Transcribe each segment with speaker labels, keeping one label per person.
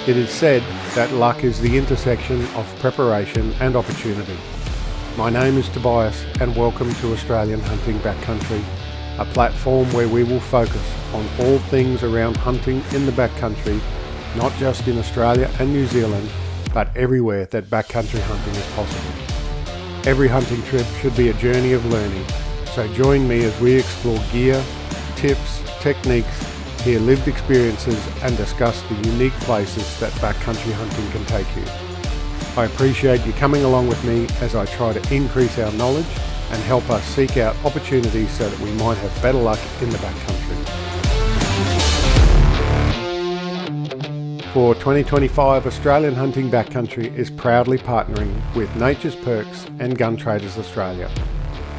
Speaker 1: It is said that luck is the intersection of preparation and opportunity. My name is Tobias and welcome to Australian Hunting Backcountry, a platform where we will focus on all things around hunting in the backcountry, not just in Australia and New Zealand, but everywhere that backcountry hunting is possible. Every hunting trip should be a journey of learning, so join me as we explore gear, tips, techniques, hear lived experiences and discuss the unique places that backcountry hunting can take you. I appreciate you coming along with me as I try to increase our knowledge and help us seek out opportunities so that we might have better luck in the backcountry. For 2025, Australian Hunting Backcountry is proudly partnering with Nature's Perks and Gun Traders Australia.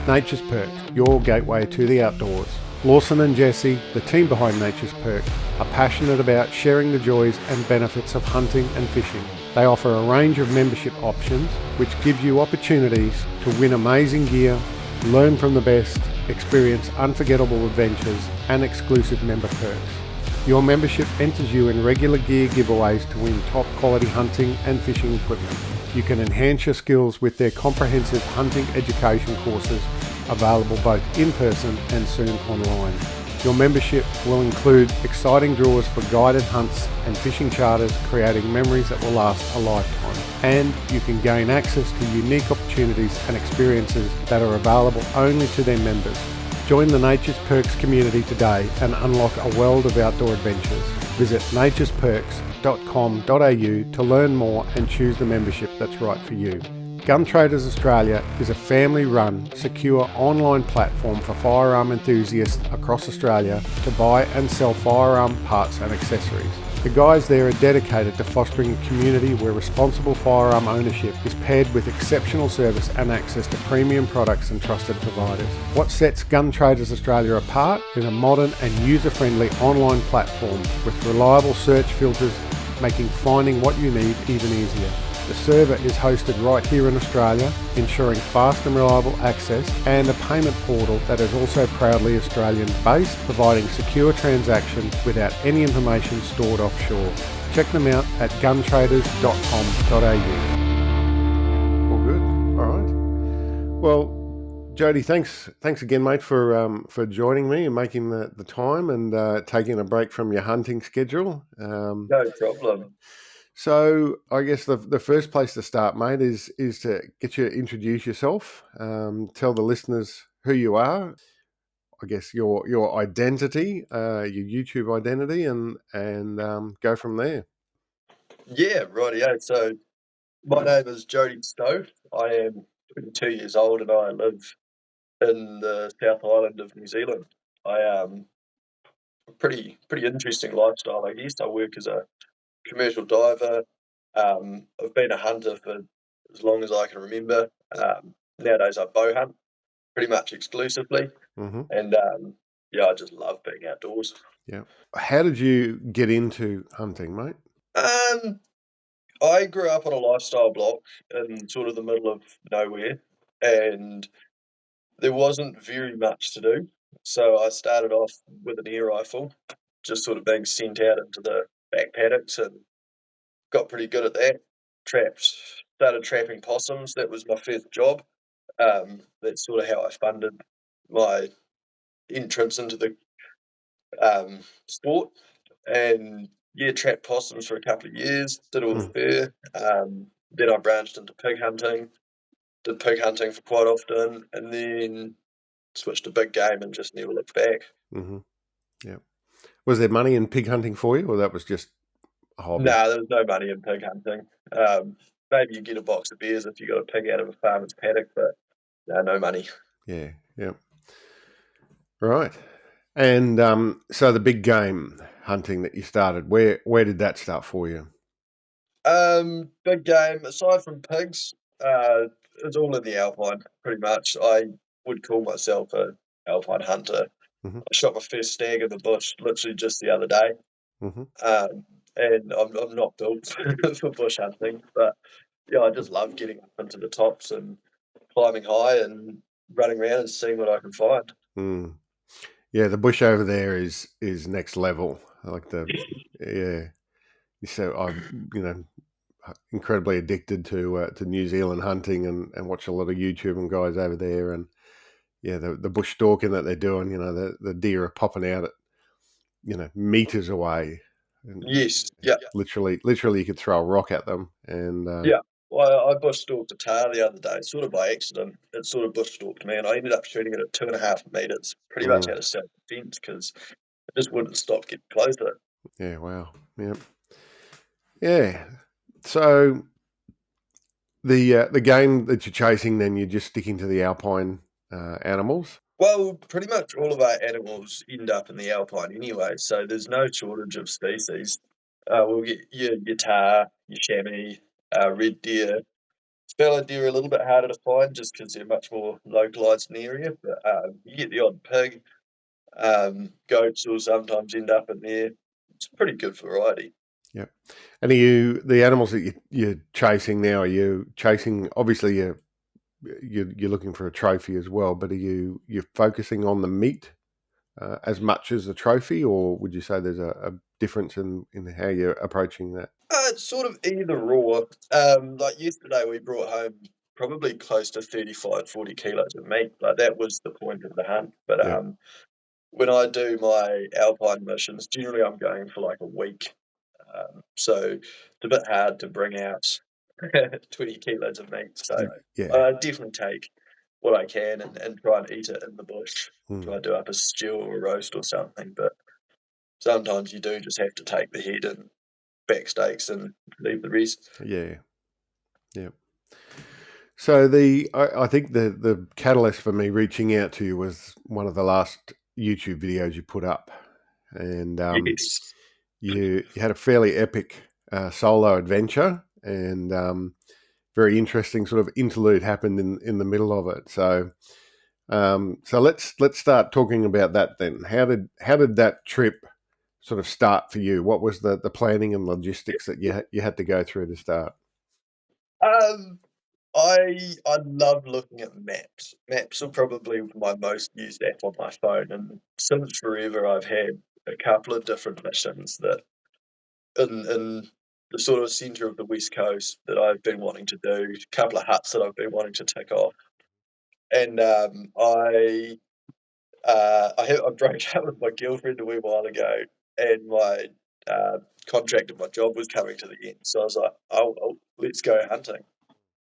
Speaker 1: Nature's Perks, your gateway to the outdoors. Lawson and Jesse, the team behind Nature's Perk, are passionate about sharing the joys and benefits of hunting and fishing. They offer a range of membership options which give you opportunities to win amazing gear, learn from the best, experience unforgettable adventures and exclusive member perks. Your membership enters you in regular gear giveaways to win top quality hunting and fishing equipment. You can enhance your skills with their comprehensive hunting education courses available both in person and soon online. Your membership will include exciting draws for guided hunts and fishing charters, creating memories that will last a lifetime. And you can gain access to unique opportunities and experiences that are available only to their members. Join the Nature's Perks community today and unlock a world of outdoor adventures. Visit naturesperks.com.au to learn more and choose the membership that's right for you. Gun Traders Australia is a family-run, secure online platform for firearm enthusiasts across Australia to buy and sell firearm parts and accessories. The guys there are dedicated to fostering a community where responsible firearm ownership is paired with exceptional service and access to premium products and trusted providers. What sets Gun Traders Australia apart is a modern and user-friendly online platform with reliable search filters, making finding what you need even easier. The server is hosted right here in Australia, ensuring fast and reliable access, and a payment portal that is also proudly Australian-based, providing secure transactions without any information stored offshore. Check them out at guntraders.com.au. All good. All right. Well, Jody, thanks again, mate, for joining me and making the time and taking a break from your hunting schedule.
Speaker 2: No problem.
Speaker 1: So I guess the first place to start, mate, is to get you to introduce yourself, tell the listeners who you are, I guess your identity, your YouTube identity, and go from there.
Speaker 2: Yeah, rightio. So my name is Jody Stow. I am 22 years old and I live in the South Island of New Zealand. I a pretty interesting lifestyle, I guess. I work as a commercial diver. I've been a hunter for as long as I can remember. Nowadays I bow hunt pretty much exclusively,
Speaker 1: Mm-hmm.
Speaker 2: and yeah, I just love being outdoors.
Speaker 1: Yeah. How did you get into hunting, mate?
Speaker 2: I grew up on a lifestyle block in sort of the middle of nowhere, and there wasn't very much to do. So I started off with an air rifle, just sort of being sent out into the back paddocks and got pretty good at that. Started trapping possums. That was my first job. That's sort of how I funded my entrance into the sport. And yeah, trapped possums for a couple of years, did all the fur. Then I branched into pig hunting, did pig hunting for quite often, and then switched to big game and just never looked back.
Speaker 1: Mm-hmm. Yeah. Was there money in pig hunting for you, or that was just a hobby?
Speaker 2: Nah, there was no money in pig hunting. Maybe you get a box of beers if you got a pig out of a farmer's paddock, but no money.
Speaker 1: Yeah. Right. And so the big game hunting that you started, where did that start for you?
Speaker 2: Big game, aside from pigs, it's all in the alpine, pretty much. I would call myself a alpine hunter.
Speaker 1: Mm-hmm.
Speaker 2: I shot my first stag in the bush literally just the other day.
Speaker 1: Mm-hmm.
Speaker 2: And I'm not built for bush hunting, but yeah, I just love getting up into the tops and climbing high and running around and seeing what I can find.
Speaker 1: Mm. Yeah, the bush over there is next level. I like So I'm, incredibly addicted to New Zealand hunting and watch a lot of YouTube and guys over there, and yeah, the bush stalking that they're doing. The deer are popping out at meters away, and
Speaker 2: Yes, yeah,
Speaker 1: literally you could throw a rock at them, and
Speaker 2: yeah. Well, I bush stalked a tahr the other day, sort of by accident. It sort of bush stalked me, and I ended up shooting it at 2.5 meters. Pretty much had a self defense because it just wouldn't stop getting close to it.
Speaker 1: yeah, wow, yeah. So the game that you're chasing, then you're just sticking to the alpine animals.
Speaker 2: Well, pretty much all of our animals end up in the alpine anyway, so there's no shortage of species. We'll get your tahr, your chamois, red deer. Spalled deer are a little bit harder to find just because they're much more localised in the area, but you get the odd pig. Goats will sometimes end up in there. It's a pretty good variety.
Speaker 1: Yep. And are you the animals that you're chasing now? Are you chasing? Obviously, you're looking for a trophy as well, but you're focusing on the meat as much as the trophy, or would you say there's a difference in how you're approaching that?
Speaker 2: It's sort of either or. Like yesterday, we brought home probably close to 35, 40 kilos of meat. Like that was the point of the hunt. But
Speaker 1: Yeah,
Speaker 2: when I do my alpine missions, generally I'm going for like a week. So it's a bit hard to bring out 20 kilos of meat. So
Speaker 1: yeah.
Speaker 2: I definitely take what I can and try and eat it in the bush. Try
Speaker 1: Mm.
Speaker 2: to do up a stew or a roast or something. But sometimes you do just have to take the head and back steaks and leave the rest.
Speaker 1: Yeah, yeah. So I think the catalyst for me reaching out to you was one of the last YouTube videos you put up, and
Speaker 2: Yes.
Speaker 1: you had a fairly epic solo adventure, and very interesting sort of interlude happened in the middle of it. So let's start talking about that then. How did that trip sort of start for you? What was the planning and logistics that you had to go through to start?
Speaker 2: Um, I love looking at maps. Maps are probably my most used app on my phone, and since forever I've had a couple of different missions that in the sort of centre of the West Coast that I've been wanting to do, a couple of huts that I've been wanting to tick off. And I broke up with my girlfriend a wee while ago, and my contract at my job was coming to the end. So I was like, oh, well, let's go hunting.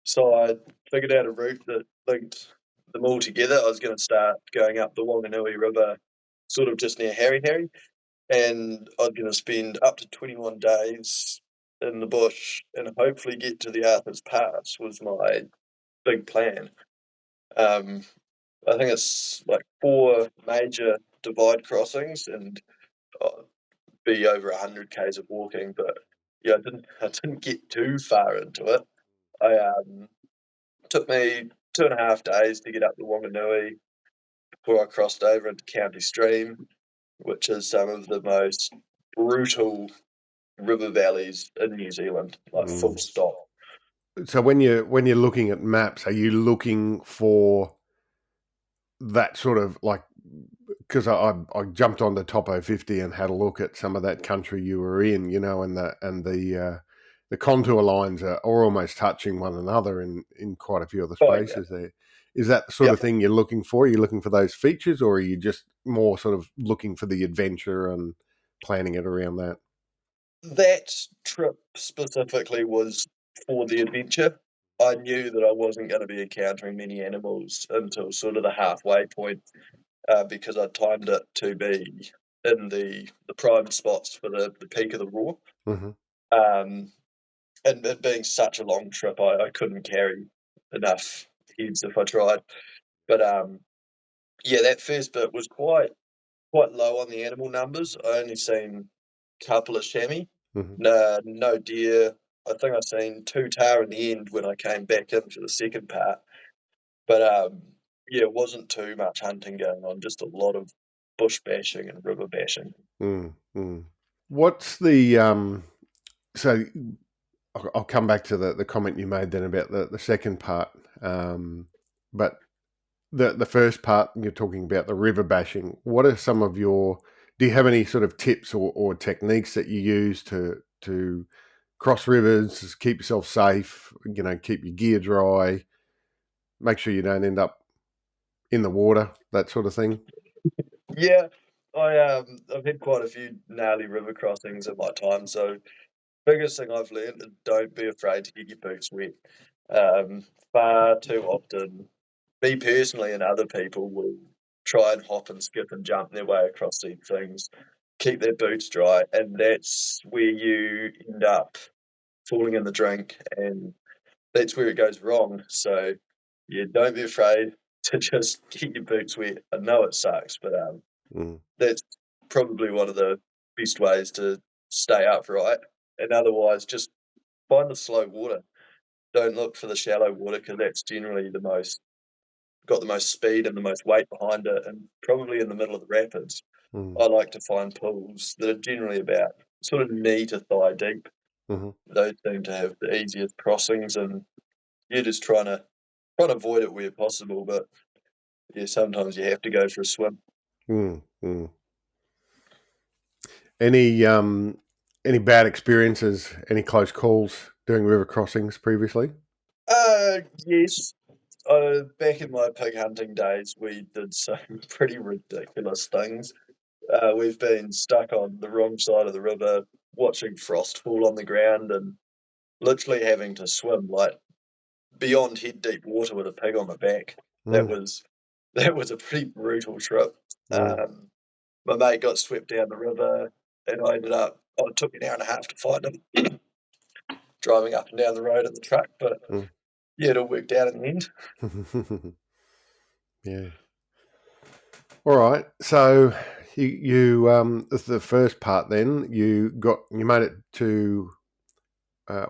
Speaker 2: So I figured out a route that linked them all together. I was going to start going up the Wanganui River, sort of just near Harry Harry, and I was going to spend up to 21 days in the bush and hopefully get to the Arthur's Pass was my big plan. Um, I think it's like 4 major divide crossings and be over 100 k's of walking. But yeah, I didn't get too far into it. I took me 2.5 days to get up the Wanganui before I crossed over into County Stream, which is some of the most brutal river valleys in New Zealand, like full
Speaker 1: Mm.
Speaker 2: stop.
Speaker 1: So when you're looking at maps, are you looking for that sort of like, because I jumped on the Topo 50 and had a look at some of that country you were in, and the contour lines are almost touching one another in quite a few of the
Speaker 2: Oh yeah,
Speaker 1: spaces there. Is that the sort
Speaker 2: yeah.
Speaker 1: of thing you're looking for? Are you looking for those features, or are you just more sort of looking for the adventure and planning it around that?
Speaker 2: That trip specifically was for the adventure. I knew that I wasn't going to be encountering many animals until sort of the halfway point, because I timed it to be in the prime spots for the peak of the Raw.
Speaker 1: Hmm.
Speaker 2: Um, and it being such a long trip, I couldn't carry enough heads if I tried. But yeah, that first bit was quite low on the animal numbers. I only seen a couple of chamois,
Speaker 1: Hmm.
Speaker 2: no deer. I think I seen 2 tahr in the end when I came back in for the second part. But yeah, it wasn't too much hunting going on, just a lot of bush bashing and river bashing.
Speaker 1: Mm. What's the so I'll come back to the comment you made then about the second part. But the first part, you're talking about the river bashing. What are some of your? Do you have any sort of tips or techniques that you use to cross rivers, keep yourself safe, keep your gear dry, make sure you don't end up in the water, that sort of thing?
Speaker 2: Yeah, I've had quite a few gnarly river crossings in my time, so biggest thing I've learned is don't be afraid to get your boots wet. Far too often, me personally and other people will try and hop and skip and jump their way across these things, keep their boots dry, and that's where you end up falling in the drink, and that's where it goes wrong. So, yeah, don't be afraid to just get your boots wet. I know it sucks, but
Speaker 1: Mm,
Speaker 2: that's probably one of the best ways to stay upright. And otherwise, just find the slow water. Don't look for the shallow water because that's generally got the most speed and the most weight behind it, and probably in the middle of the rapids.
Speaker 1: mm,
Speaker 2: I like to find pools that are generally about sort of knee to thigh deep.
Speaker 1: mm-hmm,
Speaker 2: Those seem to have the easiest crossings, and you're just trying to avoid it where possible. But yeah, sometimes you have to go for a swim.
Speaker 1: mm, mm. Any bad experiences, any close calls doing river crossings previously?
Speaker 2: Yes. Back in my pig hunting days, we did some pretty ridiculous things. We've been stuck on the wrong side of the river, watching frost fall on the ground, and literally having to swim like beyond head deep water with a pig on the back. That
Speaker 1: Mm,
Speaker 2: was that was a pretty brutal trip.
Speaker 1: mm,
Speaker 2: Um, my mate got swept down the river, and I ended up. Oh, it took me an hour and a half to find him, driving up and down the road in the truck. But
Speaker 1: mm.
Speaker 2: yeah, it all worked out in the end.
Speaker 1: Yeah. All right. So the first part. Then you made it to.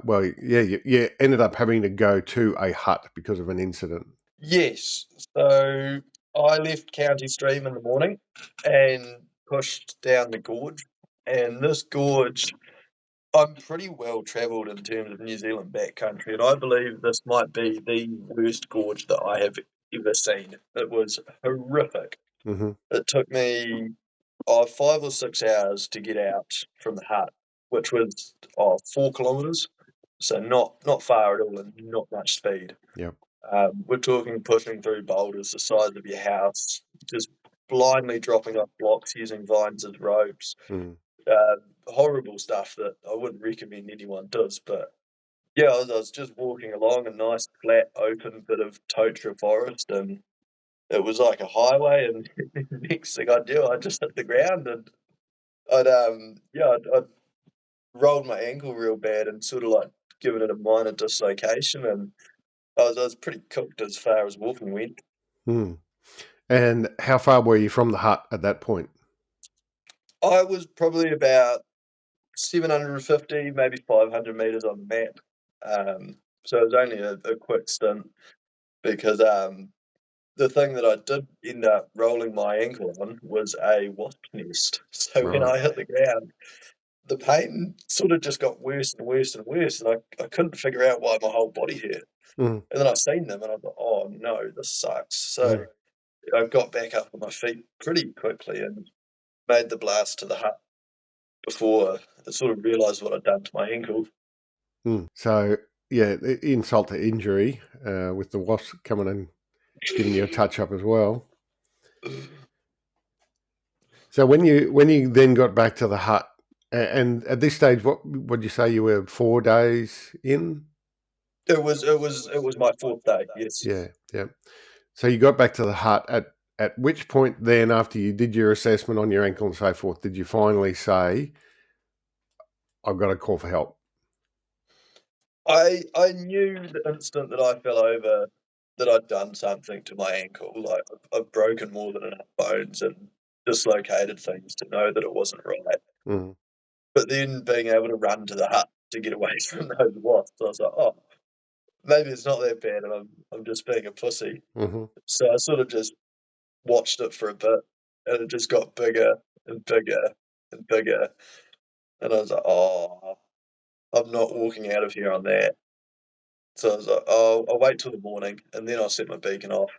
Speaker 1: Well, yeah, you ended up having to go to a hut because of an incident.
Speaker 2: Yes. So I left County Stream in the morning and pushed down the gorge. And this gorge, I'm pretty well travelled in terms of New Zealand backcountry, and I believe this might be the worst gorge that I have ever seen. It was horrific.
Speaker 1: Mm-hmm.
Speaker 2: It took me 5 or 6 hours to get out from the hut, which was 4 kilometres, so not far at all and not much speed.
Speaker 1: Yep.
Speaker 2: We're talking pushing through boulders the size of your house, just blindly dropping off blocks using vines as ropes.
Speaker 1: Mm,
Speaker 2: Uh, Horrible stuff that I wouldn't recommend anyone does. But yeah, I was just walking along a nice flat open bit of totara forest, and it was like a highway. And next thing I knew, I just hit the ground, and I'd rolled my ankle real bad and sort of like given it a minor dislocation, and I was pretty cooked as far as walking went.
Speaker 1: mm. And how far were you from the hut at that point?
Speaker 2: I was probably about 750, maybe 500 meters on the map. So it was only a quick stint because the thing that I did end up rolling my ankle on was a wasp nest. So when
Speaker 1: Right.
Speaker 2: I hit the ground, the pain sort of just got worse and worse and worse, and I couldn't figure out why my whole body hurt.
Speaker 1: Mm,
Speaker 2: And then I seen them, and I thought, oh no, this sucks. So
Speaker 1: mm,
Speaker 2: I got back up on my feet pretty quickly and made the blast to the hut before I sort of realised what I'd done to my ankle.
Speaker 1: mm. So yeah, insult to injury with the wasp coming and giving you a touch up as well. So when you then got back to the hut, and at this stage, what would you say you were 4 days in?
Speaker 2: It was my fourth day. Yes,
Speaker 1: Yeah, yeah. So you got back to the hut at which point then, after you did your assessment on your ankle and so forth, did you finally say, "I've got to call for help"?
Speaker 2: I knew the instant that I fell over that I'd done something to my ankle. Like I've broken more than enough bones and dislocated things to know that it wasn't right.
Speaker 1: Mm,
Speaker 2: But then being able to run to the hut to get away from those wasps, I was like, oh, maybe it's not that bad, and I'm just being a pussy.
Speaker 1: mm-hmm,
Speaker 2: So I sort of just watched it for a bit, and it just got bigger and bigger and bigger, and I was like, oh, I'm not walking out of here on that. So I was like, oh, I'll wait till the morning, and then I'll set my beacon off.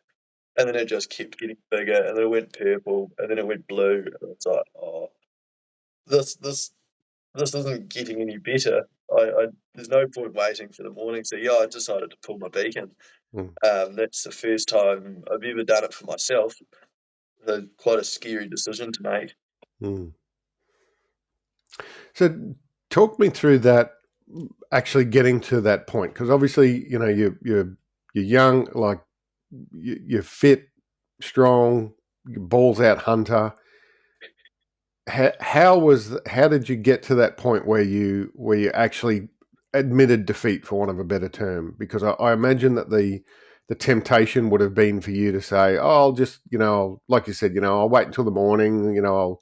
Speaker 2: And then it just kept getting bigger, and then it went purple, and then it went blue, and it's like, oh, this this isn't getting any better. I there's no point waiting for the morning. So yeah, I decided to pull my beacon.
Speaker 1: Mm,
Speaker 2: That's the first time I've ever done it for myself. Quite a scary decision to make.
Speaker 1: mm. So talk me through that, actually getting to that point, because obviously, you know, you're young, like you're fit, strong, balls out hunter. How did you get to that point where you actually admitted defeat, for want of a better term? Because I imagine that the temptation would have been for you to say, "Oh, I'll just, you know, like you said, you know, I'll wait until the morning, you know,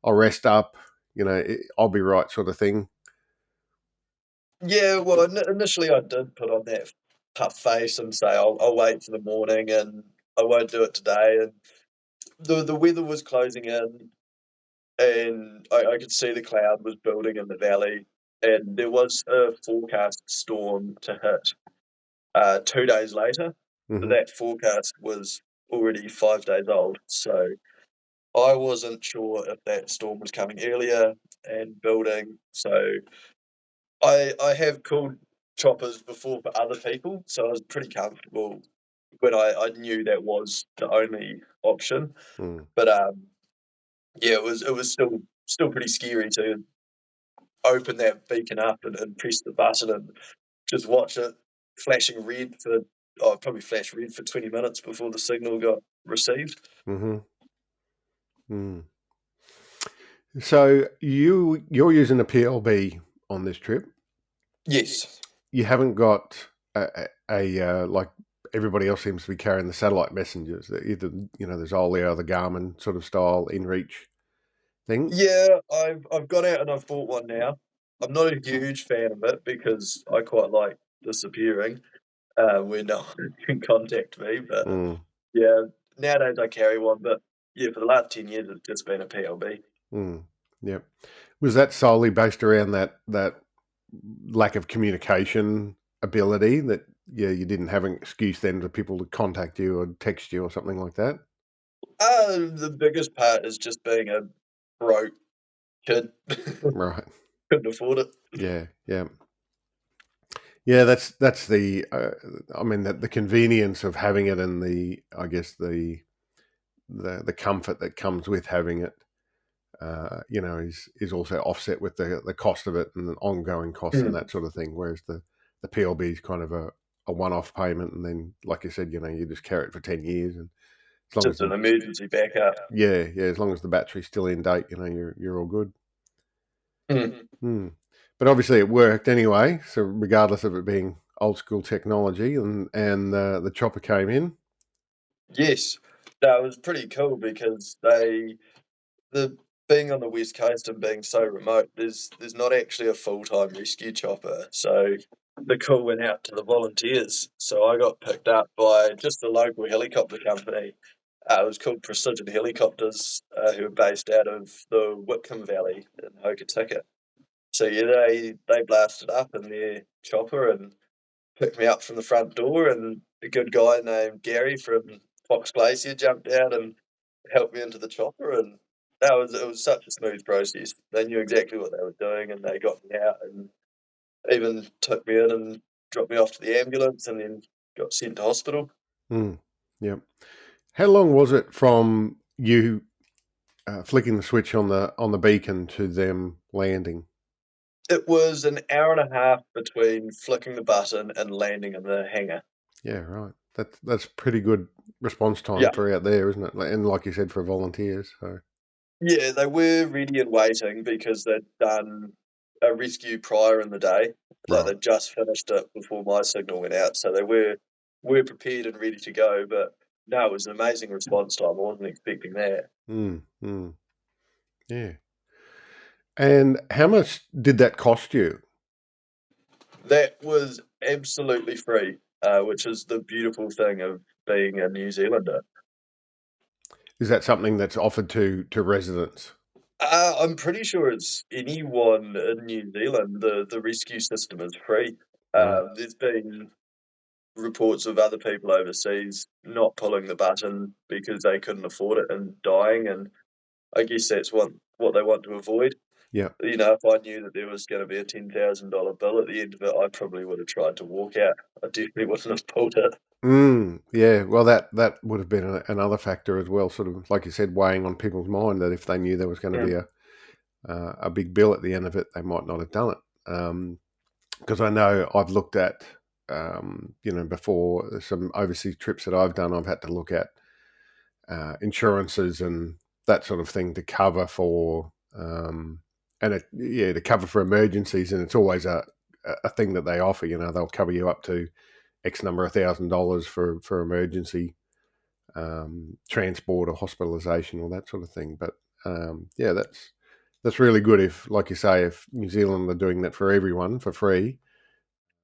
Speaker 1: I'll rest up, you know, I'll be right," sort of thing.
Speaker 2: Yeah, well, initially I did put on that tough face and say I'll wait for the morning and I won't do it today. And the weather was closing in, and I could see the cloud was building in the valley, and there was a forecast storm to hit 2 days later. But
Speaker 1: Hmm.
Speaker 2: that forecast was already 5 days old, so I wasn't sure if that storm was coming earlier and building. So I have called choppers before for other people, so I was pretty comfortable when I knew that was the only option.
Speaker 1: Mm,
Speaker 2: But yeah, it was still pretty scary to open that beacon up and press the button and just watch it flashing red for probably flash red for 20 minutes before the signal got received.
Speaker 1: hmm. Mm. So you're using a PLB on this trip.
Speaker 2: Yes.
Speaker 1: You haven't got like everybody else seems to be carrying the satellite messengers. Either, you know, there's Olio or the Garmin sort of style inReach thing.
Speaker 2: Yeah, I've gone out and I've bought one now. I'm not a huge fan of it because I quite like disappearing when no one can contact me. But
Speaker 1: Mm,
Speaker 2: yeah, nowadays I carry one. But yeah, for the last 10 years, it's just been a PLB.
Speaker 1: mm, yep. Was that solely based around that lack of communication ability, that yeah, you didn't have an excuse then for people to contact you or text you or something like that?
Speaker 2: The biggest part is just being a broke kid.
Speaker 1: Right.
Speaker 2: Couldn't afford it.
Speaker 1: Yeah. Yeah. Yeah. That's the. I mean, the convenience of having it, and the, I guess the comfort that comes with having it, you know, is also offset with the cost of it and the ongoing costs and
Speaker 2: Mm.
Speaker 1: that sort of thing. Whereas the PLB is kind of a one-off payment, and then, like you said, you know, you just carry it for 10 years, and as long as
Speaker 2: Just an emergency backup.
Speaker 1: yeah, as long as the battery's still in date, you know, you're all good.
Speaker 2: Mm.
Speaker 1: Hmm. But obviously, it worked anyway. So regardless of it being old school technology, and the chopper came in.
Speaker 2: Yes, that was pretty cool because the being on the West Coast and being so remote, there's not actually a full-time rescue chopper. So the call went out to the volunteers. So I got picked up by just the local helicopter company. It was called Precision Helicopters, who are based out of the Whitcomb Valley in Hokitika. So yeah, they blasted up in their chopper and picked me up from the front door, and a good guy named Gary from Fox Glacier jumped out and helped me into the chopper, and it was such a smooth process. They knew exactly what they were doing, and they got me out and even took me in and dropped me off to the ambulance, and then got sent to hospital.
Speaker 1: Hmm. Yep. How long was it from you flicking the switch on the beacon to them landing?
Speaker 2: It was an hour and a half between flicking the button and landing in the hangar.
Speaker 1: Yeah, right. That's pretty good response time
Speaker 2: Yeah.
Speaker 1: for out there, isn't it? And like you said, for volunteers. So
Speaker 2: Yeah, they were ready and waiting because they'd done a rescue prior in the day. Like
Speaker 1: right.
Speaker 2: they'd just finished it before my signal went out, so they were prepared and ready to go. But no, it was an amazing response time. I wasn't expecting that.
Speaker 1: Mm, mm, yeah. And how much did that cost you?
Speaker 2: That was absolutely free, which is the beautiful thing of being a New Zealander.
Speaker 1: Is that something that's offered to residents?
Speaker 2: I'm pretty sure it's anyone in New Zealand. The rescue system is free.
Speaker 1: Right.
Speaker 2: There's been reports of other people overseas not pulling the button because they couldn't afford it and dying, and I guess that's what they want to avoid.
Speaker 1: Yeah.
Speaker 2: You know, if I knew that there was going to be a $10,000 bill at the end of it, I probably would have tried to walk out. I definitely wouldn't have pulled it.
Speaker 1: Yeah. Well, that would have been another factor as well. Sort of like you said, weighing on people's mind that if they knew there was going to be
Speaker 2: Mm.
Speaker 1: a big bill at the end of it, they might not have done it. Because I know I've looked at, before some overseas trips that I've done, I've had to look at insurances and that sort of thing to cover for, to cover for emergencies, and it's always a thing that they offer. You know, they'll cover you up to X number of $1,000 for emergency transport or hospitalisation or that sort of thing. But that's really good. If, like you say, if New Zealand are doing that for everyone for free.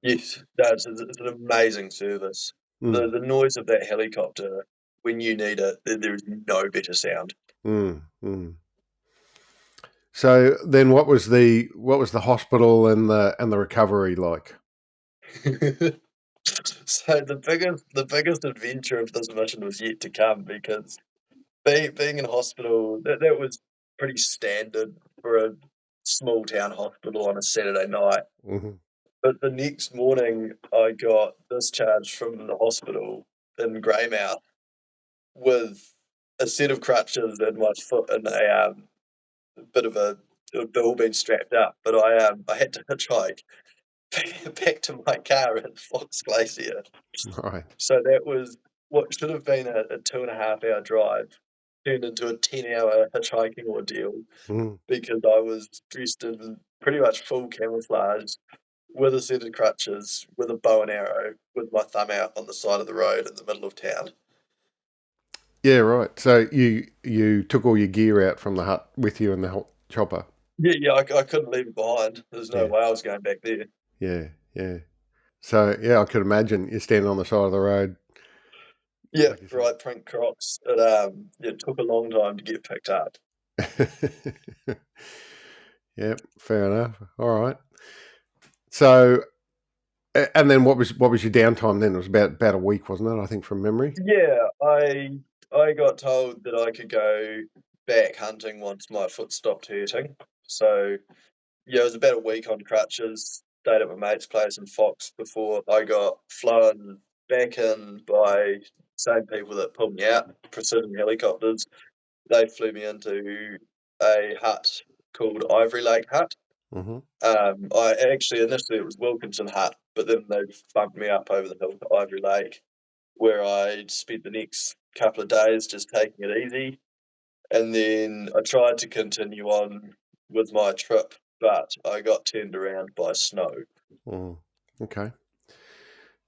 Speaker 2: Yes, that's it's an amazing service. The
Speaker 1: Mm,
Speaker 2: the noise of that helicopter when you need it, there is no better sound.
Speaker 1: mm, mm. So then, what was the hospital and the recovery like?
Speaker 2: So the biggest adventure of this mission was yet to come because being in hospital, that was pretty standard for a small town hospital on a Saturday night.
Speaker 1: Hmm.
Speaker 2: But the next morning, I got discharged from the hospital in Greymouth with a set of crutches and my foot in a bit of a they'd all been strapped up. But I had to hitchhike back to my car in Fox Glacier.
Speaker 1: Right.
Speaker 2: So that was what should have been a 2.5 hour drive turned into a 10-hour hitchhiking ordeal
Speaker 1: Mm.
Speaker 2: because I was dressed in pretty much full camouflage with a set of crutches, with a bow and arrow, with my thumb out on the side of the road in the middle of town.
Speaker 1: Yeah. Right. So you took all your gear out from the hut with you in the chopper.
Speaker 2: Yeah, yeah, I couldn't leave it behind. There's no
Speaker 1: Yeah.
Speaker 2: way I was going back there.
Speaker 1: Yeah. Yeah. So yeah, I could imagine you standing on the side of the road,
Speaker 2: Yeah,
Speaker 1: like you
Speaker 2: right, print Crocs. It took a long time to get picked up.
Speaker 1: said. Yep. Fair enough. All right. So and then what was your downtime then? It was about a week, wasn't it? I think from memory.
Speaker 2: Yeah, I got told that I could go back hunting once my foot stopped hurting. So yeah, it was about a week on crutches. Stayed at my mate's place in Fox before I got flown back in by same people that pulled me out, Precision Helicopters. They flew me into a hut called Ivory Lake Hut.
Speaker 1: Hmm.
Speaker 2: I actually initially it was Wilkinson Hut, but then they bumped me up over the hill to Ivory Lake, where I spent the next couple of days just taking it easy. And then I tried to continue on with my trip, but I got turned around by snow.
Speaker 1: Mm. Okay.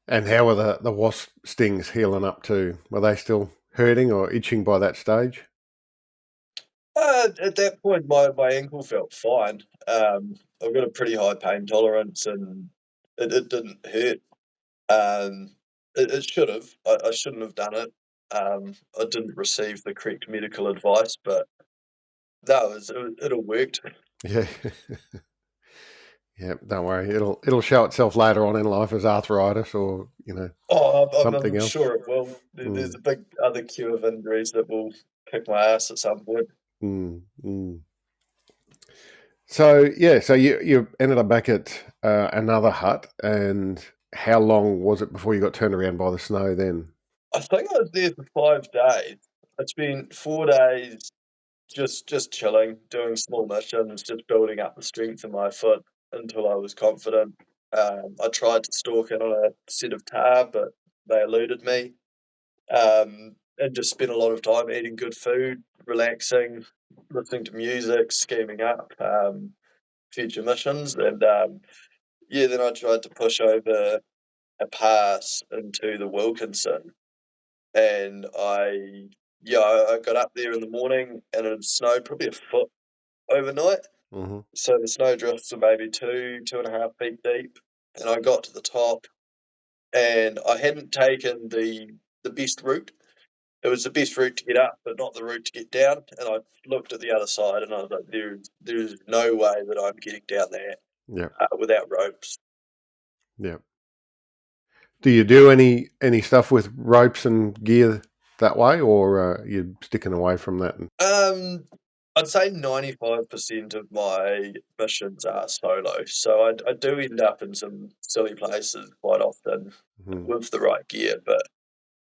Speaker 1: And how were the wasp stings healing up to? Were they still hurting or itching by that stage?
Speaker 2: At that point, my ankle felt fine. I've got a pretty high pain tolerance, and it didn't hurt. Um, it should have. I shouldn't have done it. I didn't receive the correct medical advice, but it all worked.
Speaker 1: Yeah. Yeah, don't worry. It'll show itself later on in life as arthritis or
Speaker 2: Oh,
Speaker 1: something
Speaker 2: I'm
Speaker 1: else.
Speaker 2: sure it will. There's
Speaker 1: Mm,
Speaker 2: a big other queue of injuries that will kick my ass at some point.
Speaker 1: mm, mm. So yeah, so you ended up back at another hut, and how long was it before you got turned around by the snow? Then.
Speaker 2: I think I was there for 5 days. I spent 4 days just chilling, doing small missions, just building up the strength in my foot until I was confident. I tried to stalk in on a set of tar, but they eluded me. And just spent a lot of time eating good food, relaxing, listening to music, scheming up future missions, and yeah, then I tried to push over a pass into the Wilkinson, and I got up there in the morning, and it snowed probably a foot overnight.
Speaker 1: Hmm.
Speaker 2: So the snowdrifts were maybe 2.5 feet deep, and I got to the top, and I hadn't taken the best route. It was the best route to get up, but not the route to get down. And I looked at the other side, and I was like, "There's no way that I'm getting down there
Speaker 1: Yeah,
Speaker 2: without ropes."
Speaker 1: yeah. Do you do any stuff with ropes and gear that way, or you sticking away from that?
Speaker 2: Um, I'd say 95% of my missions are solo, so I do end up in some silly places quite often
Speaker 1: Mm,
Speaker 2: with the right gear, but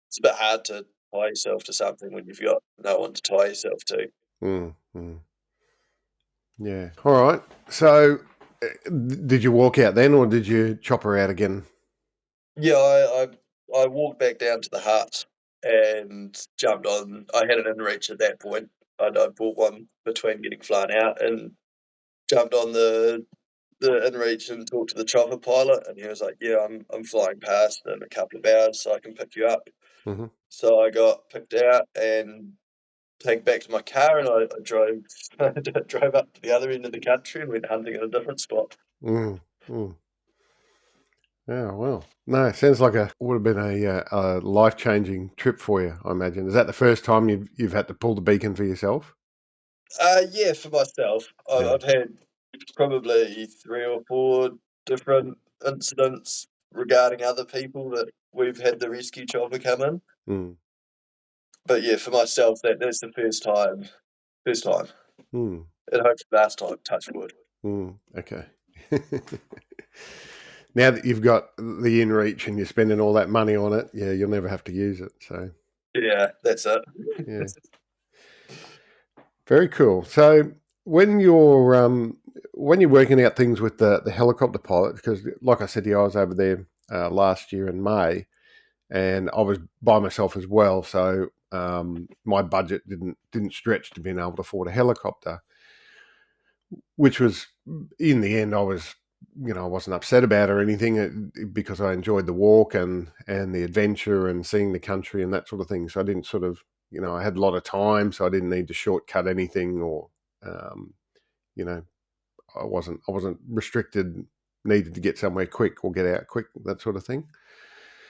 Speaker 2: it's a bit hard to tie yourself to something when you've got no one to tie yourself to.
Speaker 1: mm, mm. Yeah. All right. So, did you walk out then, or did you chop her out again?
Speaker 2: Yeah, I walked back down to the hut and jumped on. I had an inReach at that point. I bought one between getting flown out and jumped on the inReach and talked to the chopper pilot, and he was like, "Yeah, I'm flying past in a couple of hours, so I can pick you up."
Speaker 1: Mm-hmm.
Speaker 2: So I got picked out and taken back to my car, and I drove drove up to the other end of the country and went hunting at a different spot.
Speaker 1: Mm, mm. Yeah, well, no, it sounds like would have been a life changing trip for you. I imagine. Is that the first time you've had to pull the beacon for yourself?
Speaker 2: Yeah, for myself,
Speaker 1: Yeah.
Speaker 2: I've had probably 3 or 4 different incidents regarding other people that we've had the rescue chopper come in.
Speaker 1: Mm,
Speaker 2: But yeah, for myself, that's the first time. First time.
Speaker 1: mm,
Speaker 2: And hopefully last time, touch wood.
Speaker 1: mm. Okay. Now that you've got the inReach and you're spending all that money on it, yeah, you'll never have to use it. So
Speaker 2: Yeah, that's it.
Speaker 1: yeah, very cool. So when you're working out things with the helicopter pilot, because like I said to you, I was over there last year in May, and I was by myself as well. So my budget didn't stretch to being able to afford a helicopter, which was in the end I was I wasn't upset about or anything because I enjoyed the walk and the adventure and seeing the country and that sort of thing. So I didn't sort of I had a lot of time, so I didn't need to shortcut anything or um, you know I wasn't restricted, needed to get somewhere quick or get out quick, that sort of thing.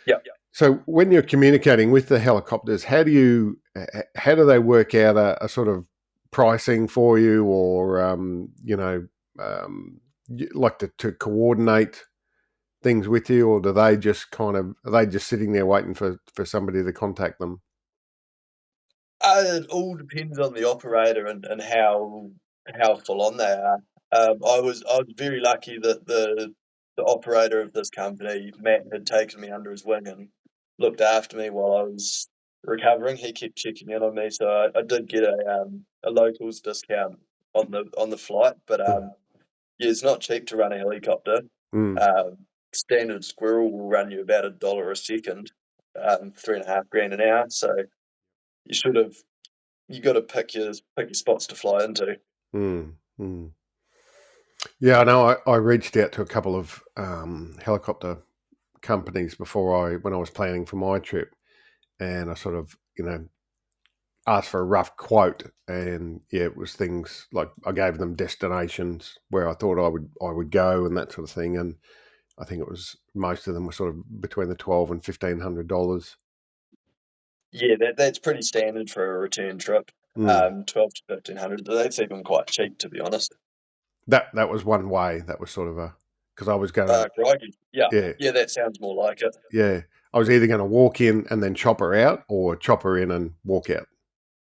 Speaker 2: Yeah.
Speaker 1: So when you're communicating with the helicopters, how do they work out a sort of pricing for you, or like to coordinate things with you, or do they just are they just sitting there waiting for somebody to contact them?
Speaker 2: It all depends on the operator and how full on they are. I was very lucky that the operator of this company, Matt, had taken me under his wing and looked after me while I was recovering. He kept checking in on me, so I did get a locals discount on the flight. But yeah, it's not cheap to run a helicopter.
Speaker 1: Mm,
Speaker 2: Um, Standard squirrel will run you about $1 a second, 3.5 grand an hour. So you should have you got to pick your spots to fly into.
Speaker 1: mm, mm. Yeah, I know. I reached out to a couple of helicopter companies when I was planning for my trip, and I sort of asked for a rough quote, and yeah, it was things like I gave them destinations where I thought I would go and that sort of thing, and I think it was most of them were sort of between the $1,200 and $1,500.
Speaker 2: Yeah, that's pretty standard for a return trip.
Speaker 1: Mm.
Speaker 2: 12 to 1,500. That's even quite cheap, to be honest.
Speaker 1: That was one way. That was sort of because I was going to
Speaker 2: Crikey. Yeah,
Speaker 1: yeah
Speaker 2: yeah, that sounds more like it.
Speaker 1: yeah I was either going to walk in and then chop her out, or chop her in and walk out.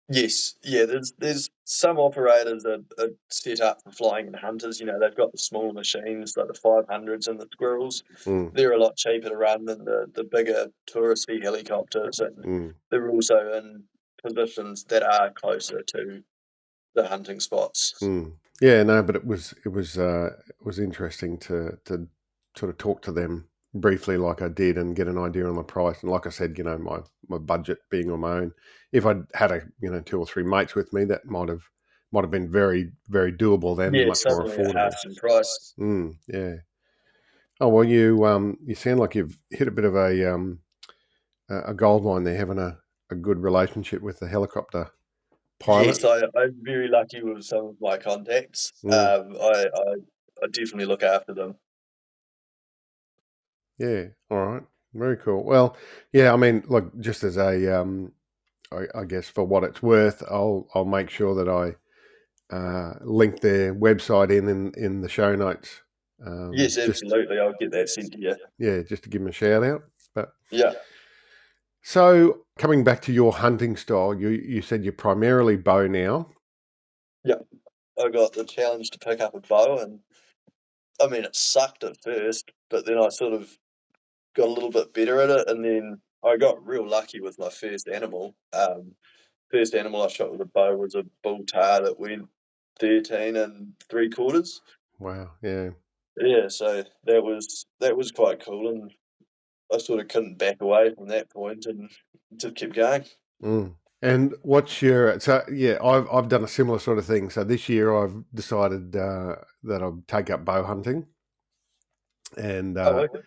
Speaker 2: Yes, yeah. There's some operators that are set up for flying in hunters. They've got the small machines like the 500s and the squirrels.
Speaker 1: Mm,
Speaker 2: They're a lot cheaper to run than the bigger touristy helicopters, and
Speaker 1: mm,
Speaker 2: they're also in positions that are closer to the hunting spots.
Speaker 1: mm. Yeah, no, but it was interesting to sort of talk to them briefly, like I did, and get an idea on the price. And like I said, my budget being on my own, if I'd had two or three mates with me, that might have been very very doable then, and
Speaker 2: Yeah,
Speaker 1: much more
Speaker 2: suddenly it
Speaker 1: affordable.
Speaker 2: halves in price.
Speaker 1: Yeah. Oh well, you sound like you've hit a bit of a gold mine there, having a good relationship with the helicopter pilot.
Speaker 2: Yes, I'm very lucky with some of my contacts.
Speaker 1: Mm,
Speaker 2: I definitely look after them.
Speaker 1: yeah. All right. Very cool. Well, yeah. I mean, look, just as I guess for what it's worth, I'll make sure that I link their website in the show notes.
Speaker 2: Yes,
Speaker 1: Just
Speaker 2: absolutely. I'll get that sent to you.
Speaker 1: yeah, just to give them a shout out. But
Speaker 2: Yeah.
Speaker 1: so coming back to your hunting style, you said you're primarily bow now.
Speaker 2: Yeah. I got the challenge to pick up a bow, and I mean, it sucked at first, but then I sort of got a little bit better at it, and then I got real lucky with my first animal. First animal I shot with a bow was a bull tar that went 13 3/4.
Speaker 1: Wow. Yeah.
Speaker 2: Yeah, so that was quite cool, and I sort of couldn't back away from that point and just kept going.
Speaker 1: Mm. And what's your so yeah? I've done a similar sort of thing. So this year I've decided that I'll take up bow hunting, and
Speaker 2: Oh, okay.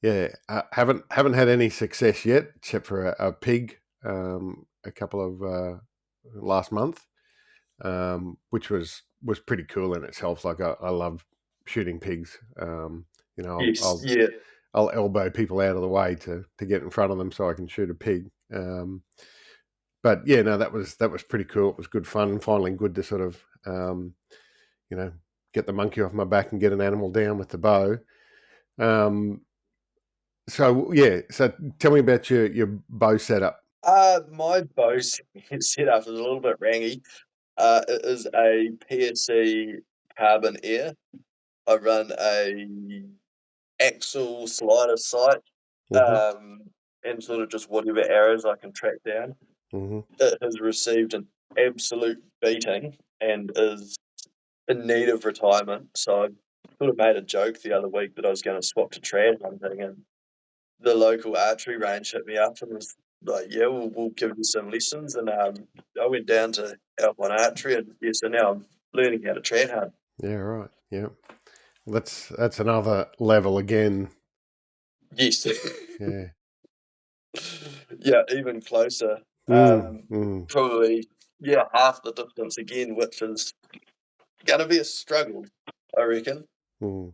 Speaker 1: yeah, haven't had any success yet, except for a pig a couple of last month, which was pretty cool in itself. Like I love shooting pigs. You know,
Speaker 2: Yes, yeah.
Speaker 1: I'll elbow people out of the way to get in front of them so I can shoot a pig. But yeah, no, that was pretty cool. It was good fun, and finally good to sort of you know, get the monkey off my back and get an animal down with the bow. So yeah, so tell me about your bow setup.
Speaker 2: My bow setup is a little bit rangy. It is a PSC carbon air. I run a axle slider sight,
Speaker 1: Mm-hmm,
Speaker 2: and sort of just whatever arrows I can track down.
Speaker 1: mm-hmm,
Speaker 2: It has received an absolute beating and is in need of retirement. So I sort of made a joke the other week that I was going to swap to trad hunting, and the local archery range hit me up and was like, "Yeah, we'll give you some lessons." And I went down to Alpine Archery, and yeah, so now I'm learning how to trad hunt.
Speaker 1: yeah, right, yeah. That's another level again.
Speaker 2: Yes,
Speaker 1: Yeah.
Speaker 2: yeah, even closer.
Speaker 1: Mm, mm,
Speaker 2: Probably yeah, half the distance again, which is going to be a struggle, I reckon.
Speaker 1: mm.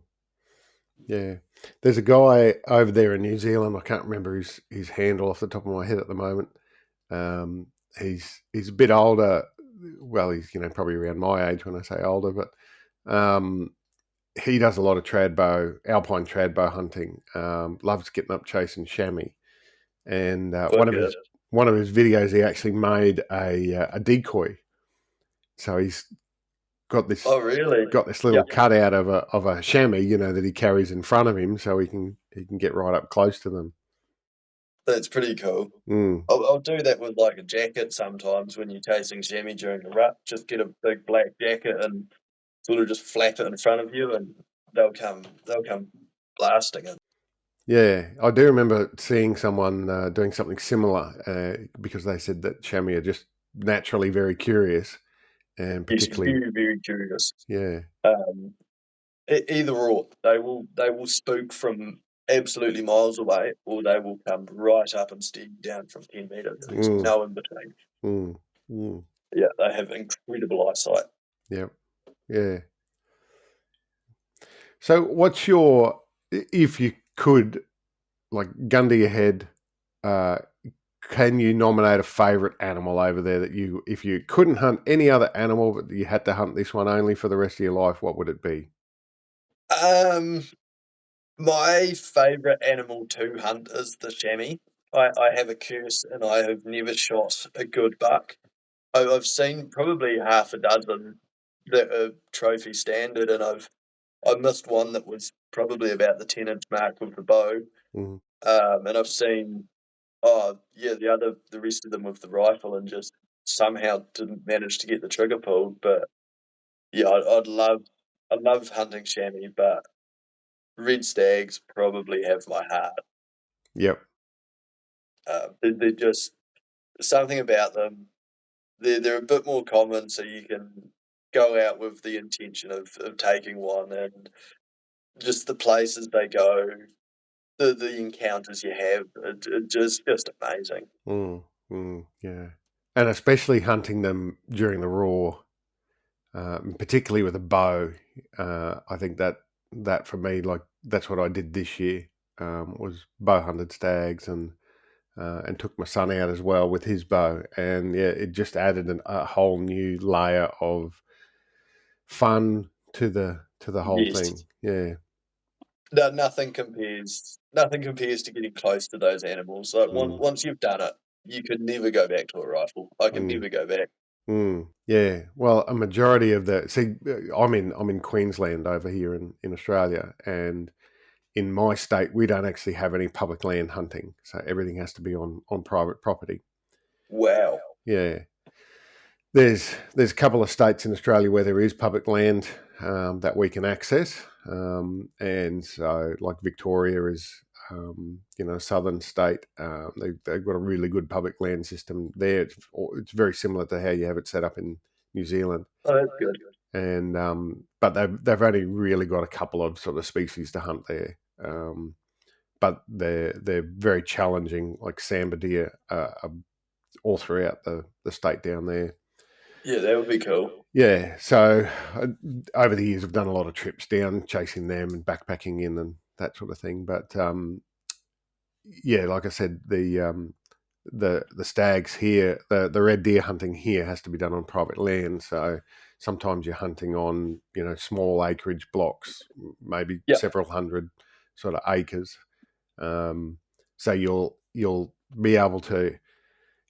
Speaker 1: Yeah, there's a guy over there in New Zealand. I can't remember his handle off the top of my head at the moment. Um, he's a bit older. Well, he's probably around my age when I say older, but he does a lot of alpine trad bow hunting. Loves getting up chasing chamois, and
Speaker 2: Wicked.
Speaker 1: one of his videos he actually made a decoy. So he's got this
Speaker 2: Oh, really?
Speaker 1: got this
Speaker 2: Yeah,
Speaker 1: little cutout of a chamois, that he carries in front of him, so he can get right up close to them.
Speaker 2: that's pretty cool.
Speaker 1: Mm,
Speaker 2: I'll do that with like a jacket sometimes when you're chasing chamois during the rut. Just get a big black jacket and sort of just flap it in front of you, and they'll come blasting in.
Speaker 1: yeah, I do remember seeing someone doing something similar because they said that chamois are just naturally very curious, and
Speaker 2: Yes,
Speaker 1: particularly,
Speaker 2: very very curious.
Speaker 1: yeah,
Speaker 2: Um, Either or, they will spook from absolutely miles away, or they will come right up and stare you down from 10 meters. There's
Speaker 1: mm,
Speaker 2: no in between.
Speaker 1: mm, mm,
Speaker 2: Yeah, they have incredible eyesight.
Speaker 1: yeah, yeah. So, if you could, like, gun to your head, uh, can you nominate a favourite animal over there that if you couldn't hunt any other animal, but you had to hunt this one only for the rest of your life, what would it be?
Speaker 2: Um, my favourite animal to hunt is the chamois. I have a curse, and I have never shot a good buck. I've seen probably half a dozen that are trophy standard, and I missed one that was probably about the 10-inch mark with the bow.
Speaker 1: Mm,
Speaker 2: And I've seen, oh yeah, the rest of them with the rifle, and just somehow didn't manage to get the trigger pulled. But yeah, I love hunting chamois, but red stags probably have my heart.
Speaker 1: yep.
Speaker 2: They're just something about them. They're a bit more common, so you can go out with the intention of taking one, and just the places they go, the encounters you have, just amazing.
Speaker 1: Mm, yeah. And especially hunting them during the raw, particularly with a bow. I think that for me, like that's what I did this year. Was bow hunted stags and took my son out as well with his bow, and yeah, it just added a whole new layer of fun to the whole
Speaker 2: Yes.
Speaker 1: thing. Yeah.
Speaker 2: No, nothing compares. Nothing compares to getting close to those animals. Like
Speaker 1: Mm,
Speaker 2: once you've done it, you could never go back to a rifle. I can
Speaker 1: mm,
Speaker 2: never go back.
Speaker 1: Yeah. Well, a majority of I'm in Queensland over here in Australia, and in my state we don't actually have any public land hunting, so everything has to be on private property.
Speaker 2: Wow.
Speaker 1: Yeah. There's a couple of states in Australia where there is public land that we can access, and so like Victoria is, a southern state. They've got a really good public land system there. It's very similar to how you have it set up in New Zealand,
Speaker 2: Oh, that's good.
Speaker 1: and but they've only really got a couple of sort of species to hunt there. But they're very challenging, like sambar deer, all throughout the state down there.
Speaker 2: Yeah, that would be cool.
Speaker 1: Yeah, so over the years, I've done a lot of trips down chasing them and backpacking in and that sort of thing. But yeah, like I said, the stags here, the red deer hunting here has to be done on private land. So sometimes you're hunting on small acreage blocks, maybe
Speaker 2: Yeah.
Speaker 1: several hundred sort of acres. So you'll be able to,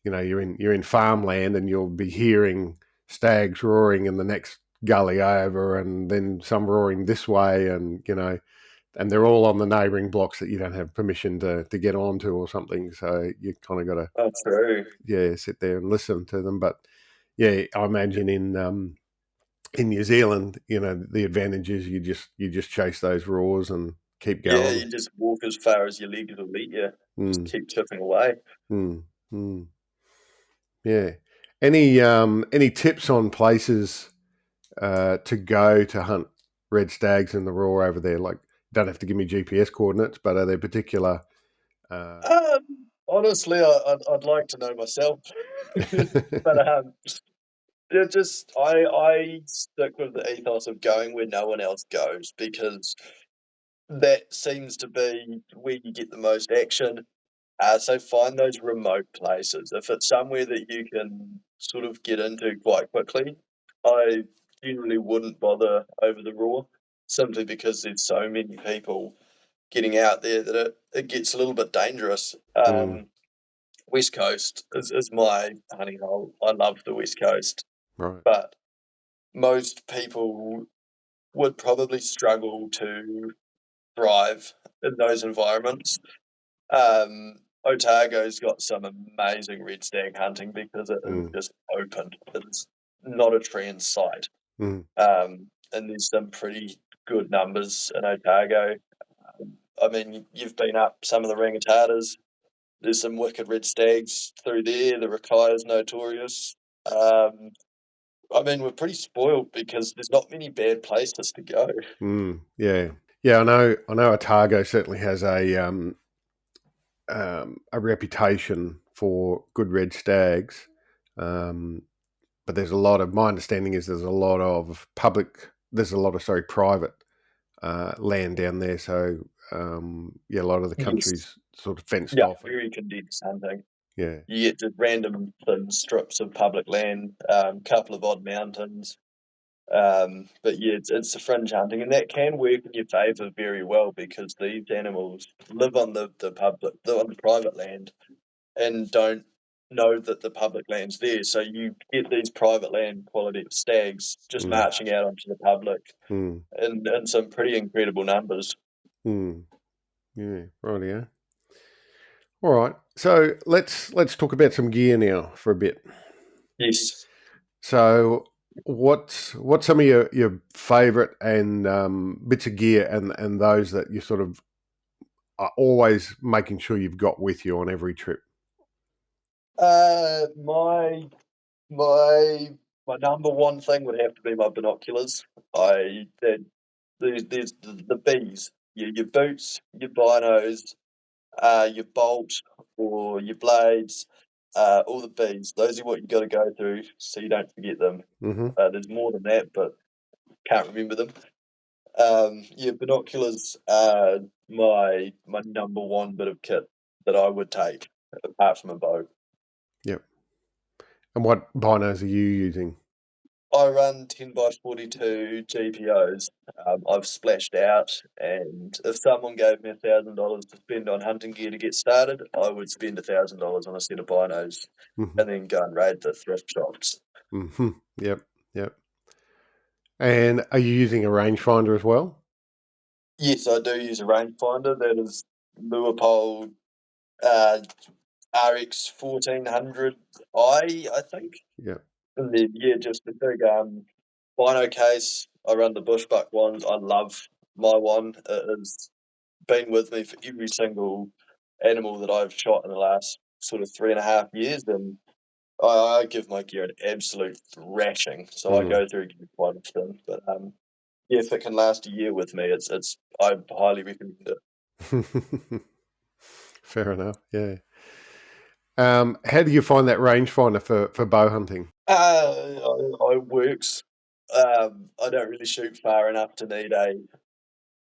Speaker 1: you're in farmland and you'll be hearing stags roaring in the next gully over, and then some roaring this way, and they're all on the neighbouring blocks that you don't have permission to get onto or something. So you kind of got to,
Speaker 2: Oh, true.
Speaker 1: sit there and listen to them. But yeah, I imagine in New Zealand, the advantage is you just chase those roars and keep
Speaker 2: Yeah,
Speaker 1: going.
Speaker 2: you just walk as far as your legs will let you. Just
Speaker 1: Mm,
Speaker 2: keep chipping away.
Speaker 1: mm, mm. Yeah. Any tips on places to go to hunt red stags in the raw over there? Like, don't have to give me GPS coordinates, but are there particular? Uh,
Speaker 2: Honestly, I'd like to know myself, but I stick with the ethos of going where no one else goes because that seems to be where you get the most action. So find those remote places. If it's somewhere that you can sort of get into quite quickly, I generally wouldn't bother over the raw, simply because there's so many people getting out there that it gets a little bit dangerous.
Speaker 1: mm,
Speaker 2: West Coast is my hunting hole. I love the West Coast,
Speaker 1: right.
Speaker 2: but most people would probably struggle to thrive in those environments. Otago's got some amazing red stag hunting because it is
Speaker 1: Mm,
Speaker 2: just open. It's not a tree in sight.
Speaker 1: mm,
Speaker 2: And there's some pretty good numbers in Otago. I mean, you've been up some of the rangatatas. There's some wicked red stags through there. The Rakaya's notorious. Um, I mean, we're pretty spoiled because there's not many bad places to go.
Speaker 1: yeah. Yeah, I know. I know. Otago certainly has a reputation for good red stags, um, but there's a lot of. My understanding is there's a lot of public. There's a lot of private land down there. So yeah, a lot of the
Speaker 2: Yes.
Speaker 1: country's sort of fenced
Speaker 2: Yeah,
Speaker 1: off, and
Speaker 2: very condensed hunting.
Speaker 1: yeah.
Speaker 2: You get just random thin strips of public land, couple of odd mountains. But yeah, it's the fringe hunting, and that can work in your favour very well because these animals live on on the private land and don't know that the public land's there. So you get these private land quality of stags just
Speaker 1: Mm,
Speaker 2: marching out onto the public
Speaker 1: mm,
Speaker 2: in some pretty incredible numbers.
Speaker 1: mm, yeah, right. Yeah. All right. So let's talk about some gear now for a bit.
Speaker 2: Yes.
Speaker 1: So what's some of your favourite and bits of gear and those that you sort of are always making sure you've got with you on every trip?
Speaker 2: Uh, my my my number one thing would have to be my binoculars. I that there's the bees, your boots, your binos, your bolt or your blades, all the bees. Those are what you got to go through so you don't forget them.
Speaker 1: Mm-hmm.
Speaker 2: There's more than that, but can't remember them. Yeah, binoculars are my number one bit of kit that I would take apart from a bow.
Speaker 1: Yep. And what binos are you using?
Speaker 2: I run 10 by 42 GPOs. I've splashed out, and if someone gave me $1,000 to spend on hunting gear to get started, I would spend $1,000 on a set of binos
Speaker 1: Mm-hmm.
Speaker 2: and then go and raid the thrift shops.
Speaker 1: Mm-hmm. Yep. Yep. And are you using a rangefinder as well?
Speaker 2: Yes, I do use a rangefinder. That is Leupold uh, RX 1400i, I think.
Speaker 1: Yep.
Speaker 2: And then, yeah, just the big bino case. I run the Bushbuck ones. I love my one. It has been with me for every single animal that I've shot in the last sort of 3.5 years, and I give my gear an absolute thrashing. So I
Speaker 1: Mm.
Speaker 2: go through gear quite often. But yeah, if it can last a year with me, it's I highly recommend it.
Speaker 1: Fair enough. Yeah. How do you find that rangefinder for bow hunting?
Speaker 2: It works. I don't really shoot far enough to need a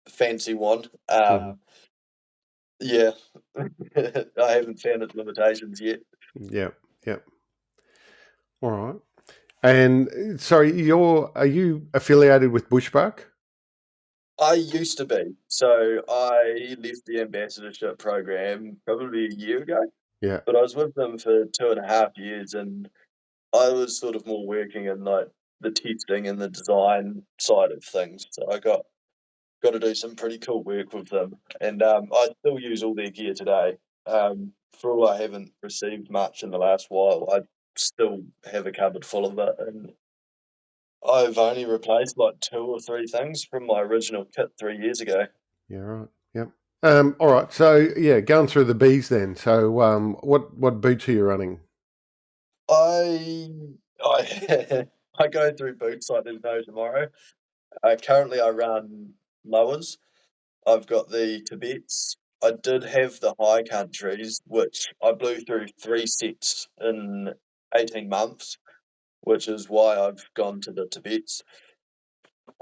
Speaker 2: fancy one.
Speaker 1: Mm.
Speaker 2: Yeah, I haven't found its limitations yet.
Speaker 1: Yep. Yep. All right. And sorry, are you affiliated with Bushbuck?
Speaker 2: I used to be. So I left the ambassadorship program probably a year ago,
Speaker 1: Yeah.
Speaker 2: but I was with them for 2.5 years, and I was sort of more working in like the testing and the design side of things. So I got to do some pretty cool work with them, and I still use all their gear today. For all I haven't received much in the last while, I still have a cupboard full of it, and I've only replaced like 2 or 3 things from my original kit 3 years ago.
Speaker 1: Yeah. Right. Yep. All right. So yeah, going through the bees then. So what boots are you running?
Speaker 2: I I I go through boots like there's no tomorrow. Currently, I run lowers. I've got the Tibets. I did have the high countries, which I blew through 3 sets in 18 months, which is why I've gone to the Tibets.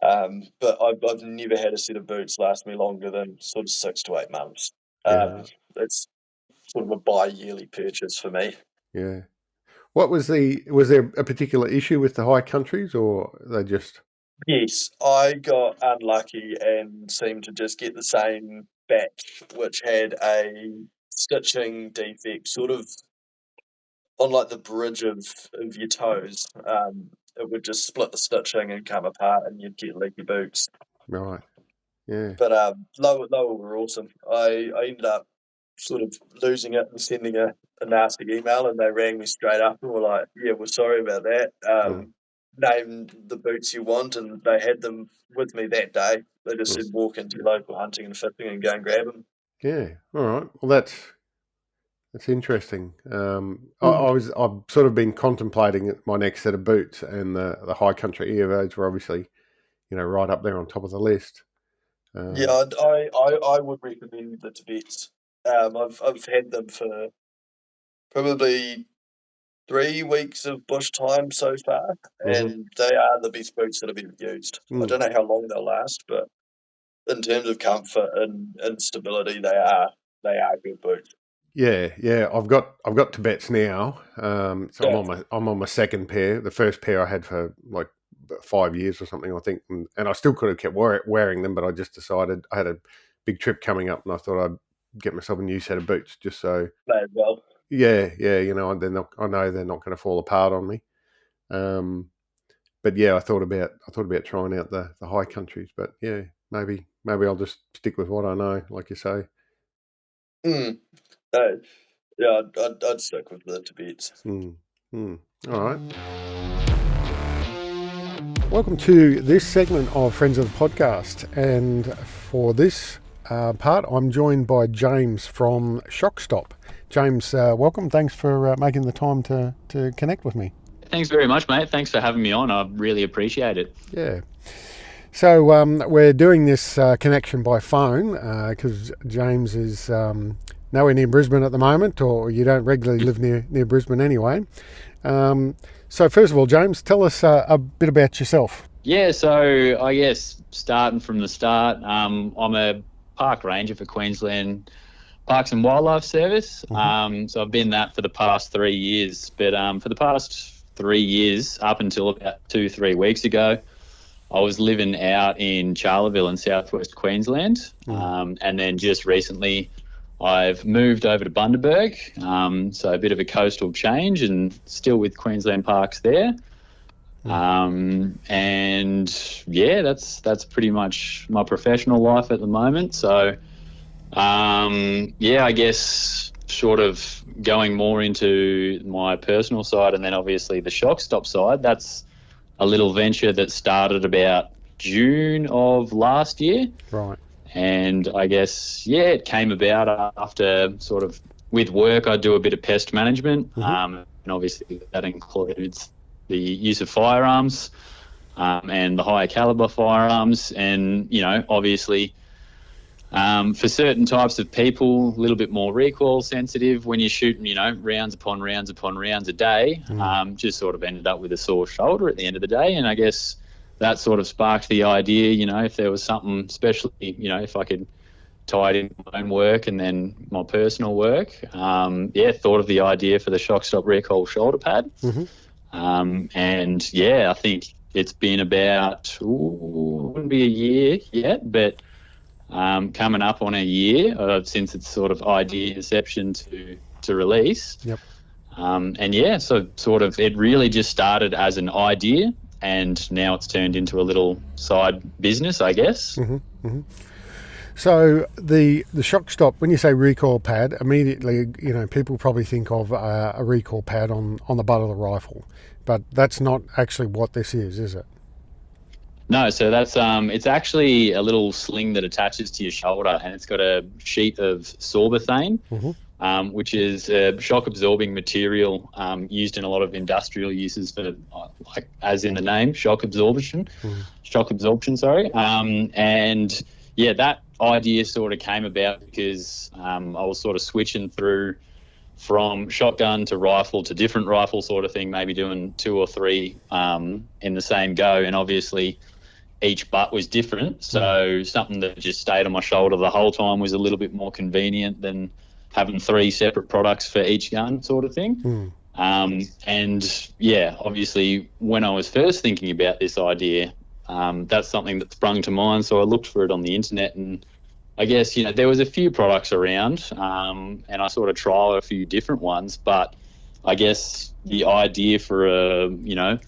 Speaker 2: But I've never had a set of boots last me longer than sort of 6 to 8 months.
Speaker 1: Yeah.
Speaker 2: Um,
Speaker 1: Right.
Speaker 2: it's sort of a bi-yearly purchase for me.
Speaker 1: Yeah. Was there a particular issue with the high countries, or they just?
Speaker 2: Yes, I got unlucky and seemed to just get the same batch, which had a stitching defect, sort of on like the bridge of your toes. It would just split the stitching and come apart, and you'd get leaky boots.
Speaker 1: Right. Yeah.
Speaker 2: But lower were awesome. I ended up sort of losing it and sending a nasty email, and they rang me straight up and were like, "Yeah, we're sorry about that.
Speaker 1: Mm.
Speaker 2: Name the boots you want," and they had them with me that day. They just
Speaker 1: Mm.
Speaker 2: said, "Walk into your local hunting and fishing and go and grab them."
Speaker 1: Yeah. All right. Well, that's interesting.
Speaker 2: Mm.
Speaker 1: I've sort of been contemplating my next set of boots, and the high country EVOs were obviously right up there on top of the list.
Speaker 2: Yeah,
Speaker 1: Um,
Speaker 2: I would recommend the Tibets. I've had them for probably 3 weeks of bush time so far,
Speaker 1: mhm.
Speaker 2: and they are the best boots that I've ever used. I
Speaker 1: Mm.
Speaker 2: don't know how long they'll last, but in terms of comfort and stability, they are good boots.
Speaker 1: Yeah, yeah. I've got Tibets now. So
Speaker 2: Yeah,
Speaker 1: I'm on my second pair. The first pair I had for like 5 years or something, I think, and I still could have kept wearing them, but I just decided I had a big trip coming up, and I thought I'd get myself a new set of boots just so.
Speaker 2: they as well.
Speaker 1: Yeah, yeah. I know they're not going to fall apart on me. But yeah, I thought about trying out the high countries, but yeah, maybe I'll just stick with what I know, like you say.
Speaker 2: Mm. Uh, yeah, I'd stick with the Tibets.
Speaker 1: Mm, mm. All right. Welcome to this segment of Friends of the Podcast, and for this part, I'm joined by James from Shokstop. James, welcome. Thanks for making the time to connect with me.
Speaker 3: Thanks very much, mate. Thanks for having me on. I really appreciate it.
Speaker 1: Yeah. So we're doing this connection by phone because James is nowhere near Brisbane at the moment, or you don't regularly live near Brisbane anyway. So first of all, James, tell us a bit about yourself.
Speaker 3: Yeah, so I guess starting from the start, I'm a park ranger for Queensland Parks and Wildlife Service. So I've been that for the past 3 years. But for the past 3 years, up until about 2-3 weeks ago, I was living out in Charleville in southwest Queensland. And then just recently, I've moved over to Bundaberg. So a bit of a coastal change and still with Queensland Parks there. And yeah, that's pretty much my professional life at the moment. So yeah, I guess sort of going more into my personal side, and then obviously the Shokstop side, that's a little venture that started about June of last year.
Speaker 1: Right.
Speaker 3: And I guess, yeah, it came about after sort of with work, I do a bit of pest management. And obviously that includes the use of firearms and the higher caliber firearms. And, you know, obviously for certain types of people, a little bit more recoil sensitive when you're shooting, you know, rounds upon rounds upon rounds a day, just sort of ended up with a sore shoulder at the end of the day. And I guess that sort of sparked the idea, you know, if there was something, especially, you know, if I could tie it in my own work and then my personal work, thought of the idea for the Shokstop recoil shoulder pad. And yeah, I think it's been about, wouldn't be a year yet, but coming up on a year since it's sort of idea inception to release.
Speaker 1: Yep.
Speaker 3: And yeah, so sort of it really just started as an idea, and now it's turned into a little side business, I guess.
Speaker 1: So the Shokstop, when you say recoil pad, immediately, you know, people probably think of a recoil pad on the butt of the rifle, but that's not actually what this is it?
Speaker 3: No, so that's it's actually a little sling that attaches to your shoulder, and it's got a sheet of sorbothane, which is a shock-absorbing material used in a lot of industrial uses for, like, as in the name, shock absorption. Sorry. And yeah, that idea sort of came about because I was sort of switching through from shotgun to rifle to different rifle sort of thing, maybe doing 2 or 3 in the same go, and obviously each butt was different, so something that just stayed on my shoulder the whole time was a little bit more convenient than having 3 separate products for each gun sort of thing. And yeah, obviously when I was first thinking about this idea, that's something that sprung to mind, so I looked for it on the internet, and I guess, you know, there was a few products around, and I sort of trialed a few different ones, but I guess the idea for a, you know,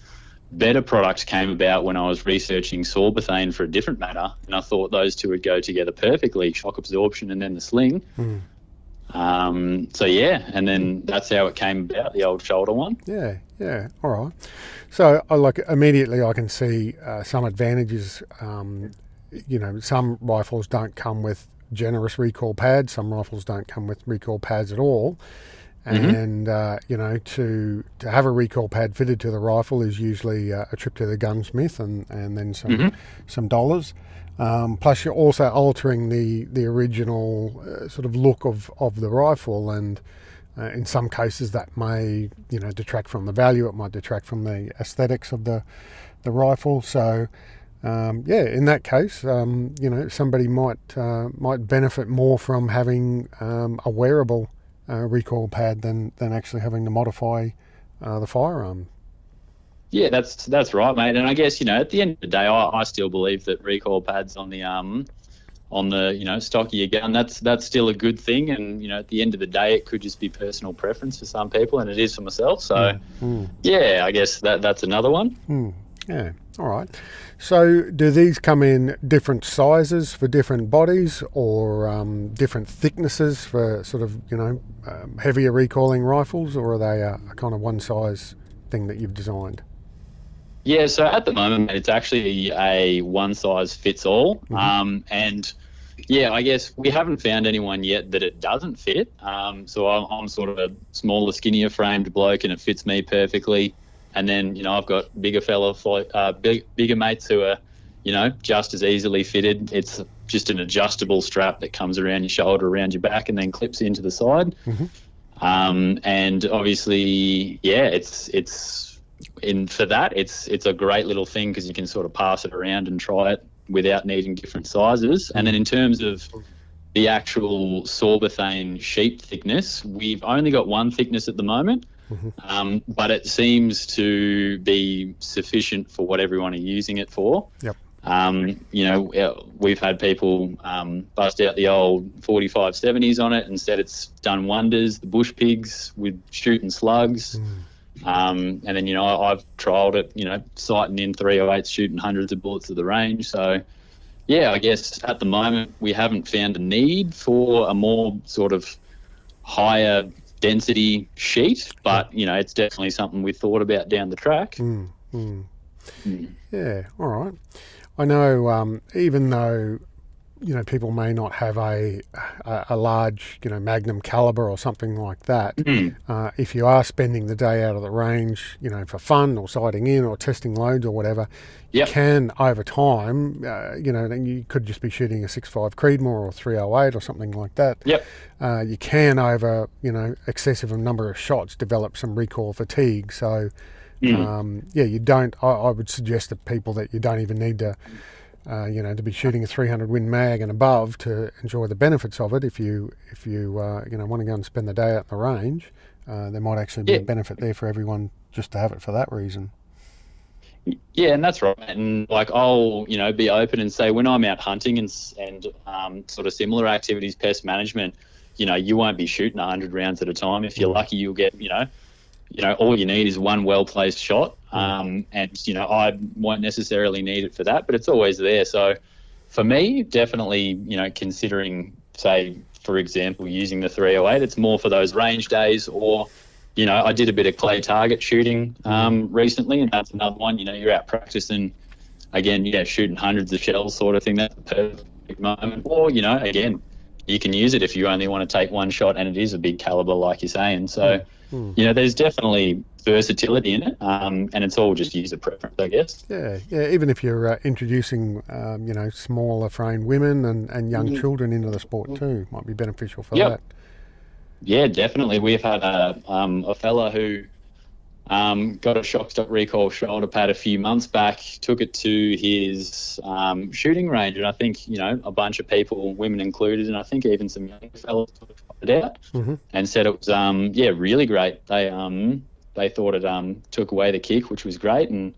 Speaker 3: better product came about when I was researching sorbothane for a different matter, and I thought those two would go together perfectly, shock absorption and then the sling. So yeah, and then that's how it came about, the old shoulder one.
Speaker 1: Yeah, all right. So immediately I can see some advantages. You know, some rifles don't come with generous recoil pads, some rifles don't come with recoil pads at all. And you know, to have a recoil pad fitted to the rifle is usually a trip to the gunsmith and then some dollars. Plus, you're also altering the original sort of look of the rifle, and in some cases that may, you know, detract from the value. It might detract from the aesthetics of the rifle. So in that case, you know, somebody might benefit more from having a wearable recoil pad than actually having to modify the firearm.
Speaker 3: Yeah, that's right, mate. And I guess, you know, at the end of the day, I still believe that recoil pads on the you know, stock of your gun, that's still a good thing. And, you know, at the end of the day, it could just be personal preference for some people, and it is for myself. So yeah, I guess that's another one.
Speaker 1: Yeah, all right. So do these come in different sizes for different bodies, or different thicknesses for sort of, you know, heavier recoiling rifles, or are they a kind of one size thing that you've designed?
Speaker 3: Yeah, so at the moment it's actually a one size fits all. And yeah, I guess we haven't found anyone yet that it doesn't fit. So I'm sort of a smaller, skinnier framed bloke, and it fits me perfectly. And then, you know, I've got bigger mates who are, you know, just as easily fitted. It's just an adjustable strap that comes around your shoulder, around your back, and then clips into the side. And obviously, yeah, it's a great little thing because you can sort of pass it around and try it without needing different sizes. And then in terms of the actual sorbothane sheet thickness, we've only got one thickness at the moment. But it seems to be sufficient for what everyone is using it for.
Speaker 1: Yep.
Speaker 3: You know, we've had people bust out the old 45-70s on it and said it's done wonders. The bush pigs with shooting slugs. And then, I've trialled it, sighting in 308s, shooting hundreds of bullets at the range. So, yeah, I guess at the moment we haven't found a need for a more sort of higher density sheet, but, it's definitely something we thought about down the track.
Speaker 1: Yeah, all right. I know even though people may not have a large, Magnum caliber or something like that. If you are spending the day out of the range, for fun or sighting in or testing loads or whatever, you can over time, then you could just be shooting a 6.5 Creedmoor or 308 or something like that. You can over, excessive number of shots develop some recoil fatigue. So, you don't. I would suggest to people that you don't even need to. To be shooting a 300 Win Mag and above to enjoy the benefits of it. If you want to go and spend the day out in the range, there might actually be a benefit there for everyone just to have it for that reason.
Speaker 3: Yeah, and that's right. And I'll be open and say when I'm out hunting and sort of similar activities, pest management, you won't be shooting 100 rounds at a time. If you're lucky, you'll get all you need is one well-placed shot. And, I won't necessarily need it for that, but it's always there. So for me, definitely, considering, say, for example, using the 308, it's more for those range days or, I did a bit of clay target shooting recently, and that's another one. You're out practicing, again, shooting hundreds of shells sort of thing. That's the perfect moment. Or, again, you can use it if you only want to take one shot and it is a big caliber, like you're saying. So, there's definitely versatility in it, and it's all just user preference, I guess.
Speaker 1: Yeah. Even if you're introducing, smaller framed women and young children into the sport too, might be beneficial for that.
Speaker 3: Yeah, definitely. We've had a fella who got a Shokstop recoil shoulder pad a few months back, took it to his shooting range, and I think a bunch of people, women included, and I think even some young fellas tried it out and said it was really great. They thought it took away the kick, which was great, and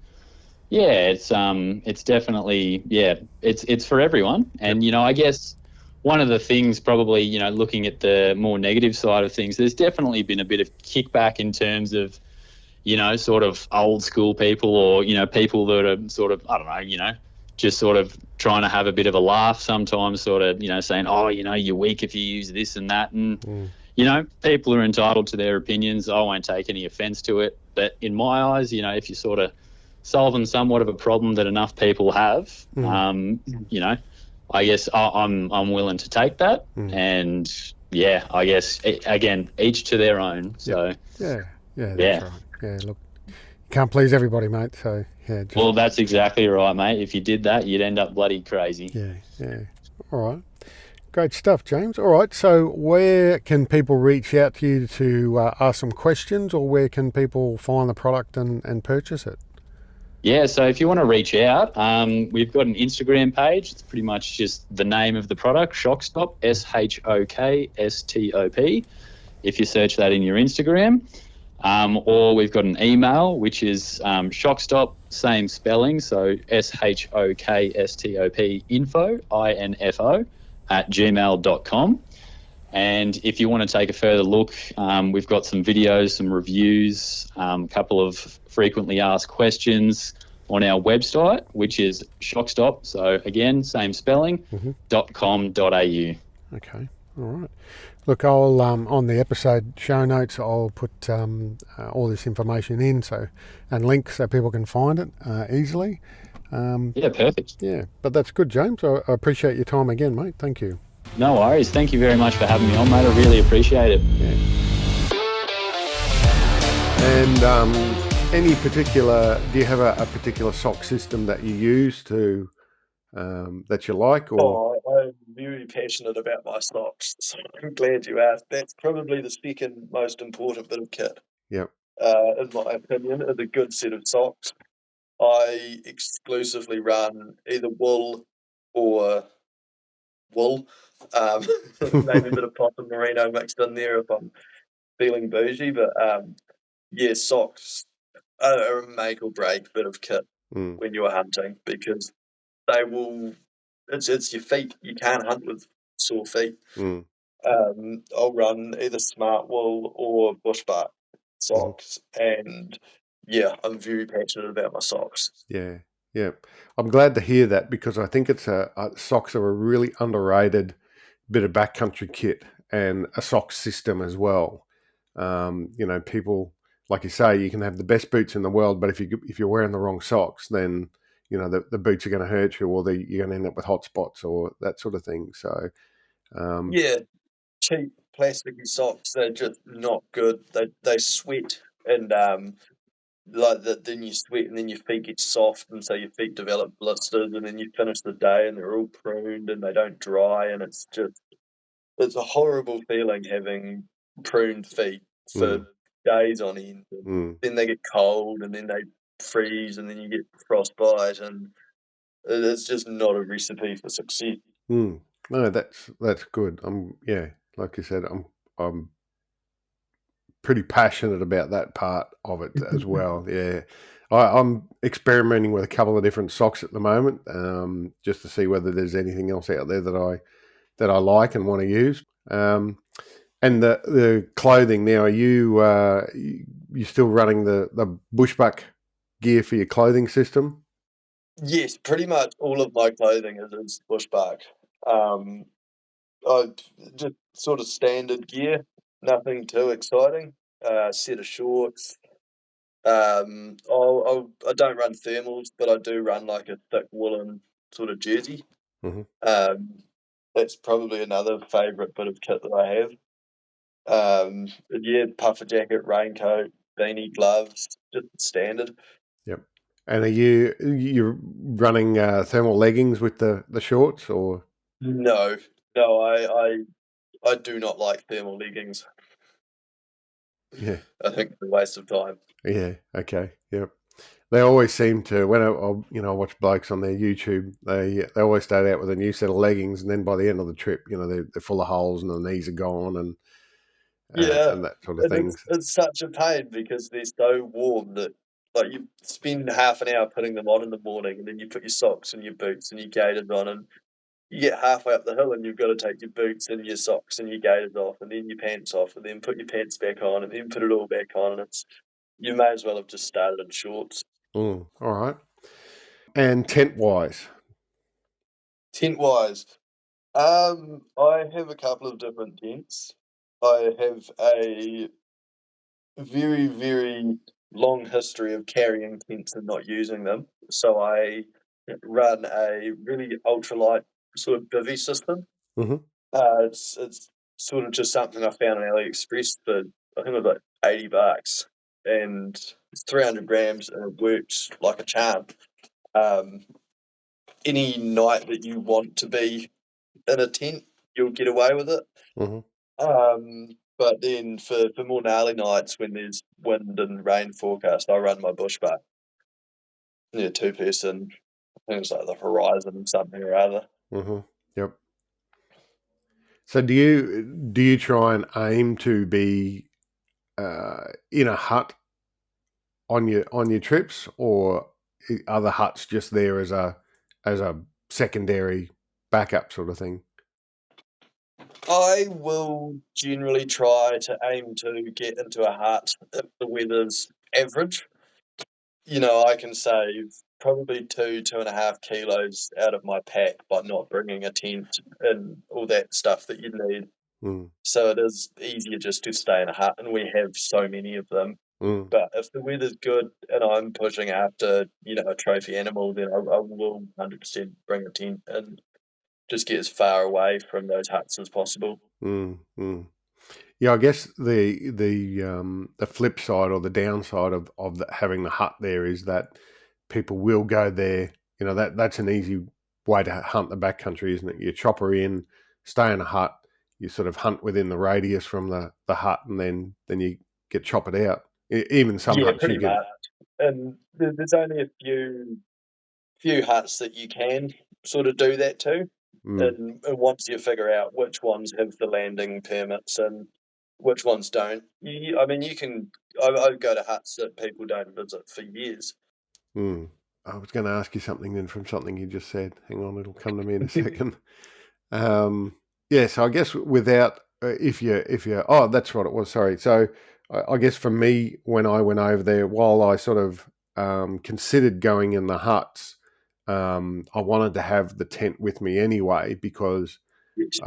Speaker 3: it's definitely it's for everyone. And I guess one of the things probably looking at the more negative side of things, there's definitely been a bit of kickback in terms of sort of old school people or, people that are sort of, I don't know, just sort of trying to have a bit of a laugh sometimes, sort of, saying, oh, you're weak if you use this and that. And, people are entitled to their opinions. I won't take any offense to it. But in my eyes, if you're sort of solving somewhat of a problem that enough people have, I guess I'm willing to take that. And, I guess, again, each to their own. So,
Speaker 1: that's right. Yeah, look, you can't please everybody, mate. So,
Speaker 3: well, that's exactly right, mate. If you did that, you'd end up bloody crazy.
Speaker 1: Yeah. All right. Great stuff, James. All right. So, where can people reach out to you to ask some questions, or where can people find the product and purchase it?
Speaker 3: Yeah, so if you want to reach out, we've got an Instagram page. It's pretty much just the name of the product, Shokstop, Shokstop. If you search that in your Instagram. Or we've got an email, which is Shokstop, same spelling, so Shokstop info, @gmail.com. And if you want to take a further look, we've got some videos, some reviews, a couple of frequently asked questions on our website, which is Shokstop, so again, same spelling, .com.au.
Speaker 1: Okay, all right. Look, I'll on the episode show notes, I'll put all this information in, and links so people can find it easily.
Speaker 3: Perfect.
Speaker 1: Yeah, but that's good, James. I appreciate your time again, mate. Thank you.
Speaker 3: No worries. Thank you very much for having me on, mate. I really appreciate it.
Speaker 1: Yeah. And do you have a particular sock system that you use to that you like? Or
Speaker 2: I'm very passionate about my socks, so I'm glad you asked. That's probably the second most important bit of kit.
Speaker 1: Yep.
Speaker 2: In my opinion, is a good set of socks. I exclusively run either wool or wool. Maybe a bit of cotton merino mixed in there if I'm feeling bougie, but socks are a make or break bit of kit when you're hunting, because they will. It's your feet. You can't hunt with sore feet. I'll run either smart wool or bushbark. socks, and yeah, I'm very passionate about my socks.
Speaker 1: Yeah. I'm glad to hear that, because I think it's socks are a really underrated bit of backcountry kit, and a sock system as well. People, like you say, you can have the best boots in the world, but if you're wearing the wrong socks, then the boots are going to hurt you, or you're going to end up with hot spots or that sort of thing. So
Speaker 2: Yeah, cheap plasticky socks, they're just not good. They sweat, and then you sweat, and then your feet get soft, and so your feet develop blisters, and then you finish the day and they're all pruned and they don't dry, and it's a horrible feeling having pruned feet for days on end. And then they get cold, and then they freeze, and then you get frostbite, and it's just not a recipe for success.
Speaker 1: No, that's good. Like you said, I'm pretty passionate about that part of it as well. Yeah, I'm experimenting with a couple of different socks at the moment, just to see whether there's anything else out there that I like and want to use. And the clothing now, are you still running the bushbuck gear for your clothing system?
Speaker 2: Yes, pretty much all of my clothing is bushbuck. I just sort of standard gear, nothing too exciting. Set of shorts. I don't run thermals, but I do run like a thick woolen sort of jersey. That's probably another favourite bit of kit that I have. Puffer jacket, raincoat, beanie, gloves, just standard.
Speaker 1: Yep. And are you running thermal leggings with the shorts, or?
Speaker 2: No, I do not like thermal leggings.
Speaker 1: Yeah,
Speaker 2: I think it's a waste of time.
Speaker 1: Yeah. Okay. Yep. They always seem to, when I watch blokes on their YouTube, they always start out with a new set of leggings, and then by the end of the trip, they're full of holes and the knees are gone, and that sort of thing.
Speaker 2: It's such a pain because they're so warm that, like, you spend half an hour putting them on in the morning, and then you put your socks and your boots and your gaiters on, and you get halfway up the hill and you've got to take your boots and your socks and your gaiters off, and then your pants off, and then put your pants back on, and then put it all back on, and you may as well have just started in shorts.
Speaker 1: All right. And tent-wise?
Speaker 2: Tent-wise, I have a couple of different tents. I have a very, very long history of carrying tents and not using them. So I run a really ultralight sort of bivvy system. It's sort of just something I found on AliExpress for, I think it was like $80, and it's 300 grams, and it works like a charm. Any night that you want to be in a tent, you'll get away with it. But then for more gnarly nights when there's wind and rain forecast, I run my bushbuck. Yeah, 2-person. I think it's like the Horizon something or other.
Speaker 1: Yep. So do you try and aim to be in a hut on your trips, or are the huts just there as a secondary backup sort of thing?
Speaker 2: I will generally try to aim to get into a hut if the weather's average. I can save probably 2.5 kilos out of my pack by not bringing a tent and all that stuff that you need. So it is easier just to stay in a hut, and we have so many of them. But if the weather's good and I'm pushing after, a trophy animal, then I will 100% bring a tent and just get as far away from those huts as possible.
Speaker 1: Yeah, I guess the flip side or the downside of having the hut there is that people will go there. That's an easy way to hunt the backcountry, isn't it? You chopper in, stay in a hut, you sort of hunt within the radius from the hut, and then you get choppered out. Even some huts
Speaker 2: pretty much. And there's only a few huts that you can sort of do that to. And once you figure out which ones have the landing permits and which ones don't, I go to huts that people don't visit for years.
Speaker 1: I was going to ask you something then from something you just said. Hang on, it'll come to me in a second. So I guess without, if you, oh, that's what it was. Sorry. So I guess for me, when I went over there, while I sort of considered going in the huts, I wanted to have the tent with me anyway because
Speaker 2: Yes.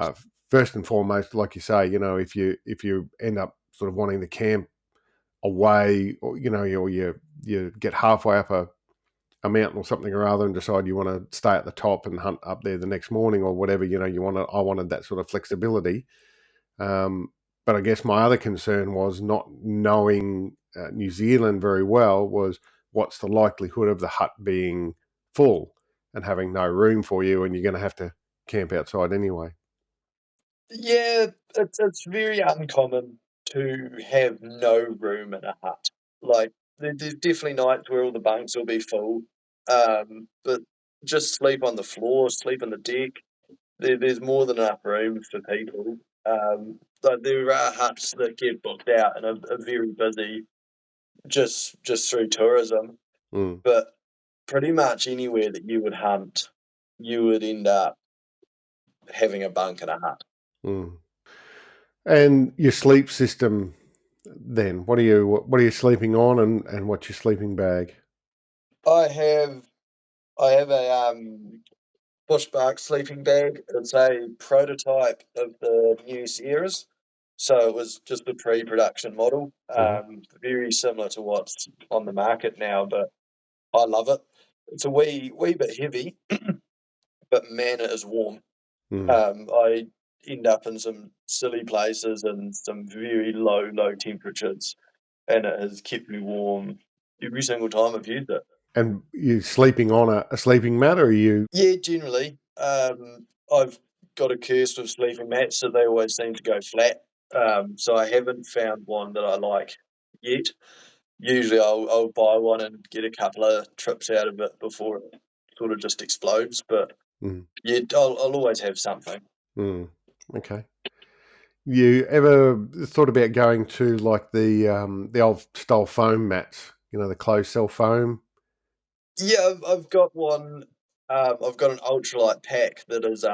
Speaker 1: first and foremost, like you say, if you end up sort of wanting to camp away, or you get halfway up a mountain or something or other and decide you want to stay at the top and hunt up there the next morning or whatever, I wanted that sort of flexibility. But I guess my other concern was not knowing New Zealand very well was what's the likelihood of the hut being full and having no room for you, and you're going to have to camp outside anyway.
Speaker 2: Yeah, it's very uncommon to have no room in a hut. Like, there's definitely nights where all the bunks will be full, but just sleep on the floor, sleep on the deck. There's more than enough room for people. But there are huts that get booked out and are very busy just through tourism.
Speaker 1: Mm,
Speaker 2: But pretty much anywhere that you would hunt, you would end up having a bunk in a hut.
Speaker 1: mm. And your sleep system, then what are you sleeping on, and what's your sleeping bag?
Speaker 2: I have I have a Bushbark sleeping bag. It's a prototype of the new Sierras, so it was just a pre-production model.
Speaker 1: Hmm.
Speaker 2: Very similar to what's on the market now, but I love it. It's a wee bit heavy, but man, it is warm.
Speaker 1: Mm.
Speaker 2: I end up in some silly places and some very low temperatures, and it has kept me warm every single time I've used it.
Speaker 1: And you sleeping on a sleeping mat, or are you?
Speaker 2: Yeah, generally. I've got a curse with sleeping mats, so they always seem to go flat. So I haven't found one that I like yet. Usually I'll buy one and get a couple of trips out of it before it sort of just explodes. But
Speaker 1: Mm,
Speaker 2: yeah, I'll always have something.
Speaker 1: mm, okay. You ever thought about going to like the old style foam mats? The closed cell foam.
Speaker 2: Yeah, I've got one. I've got an ultralight pack that is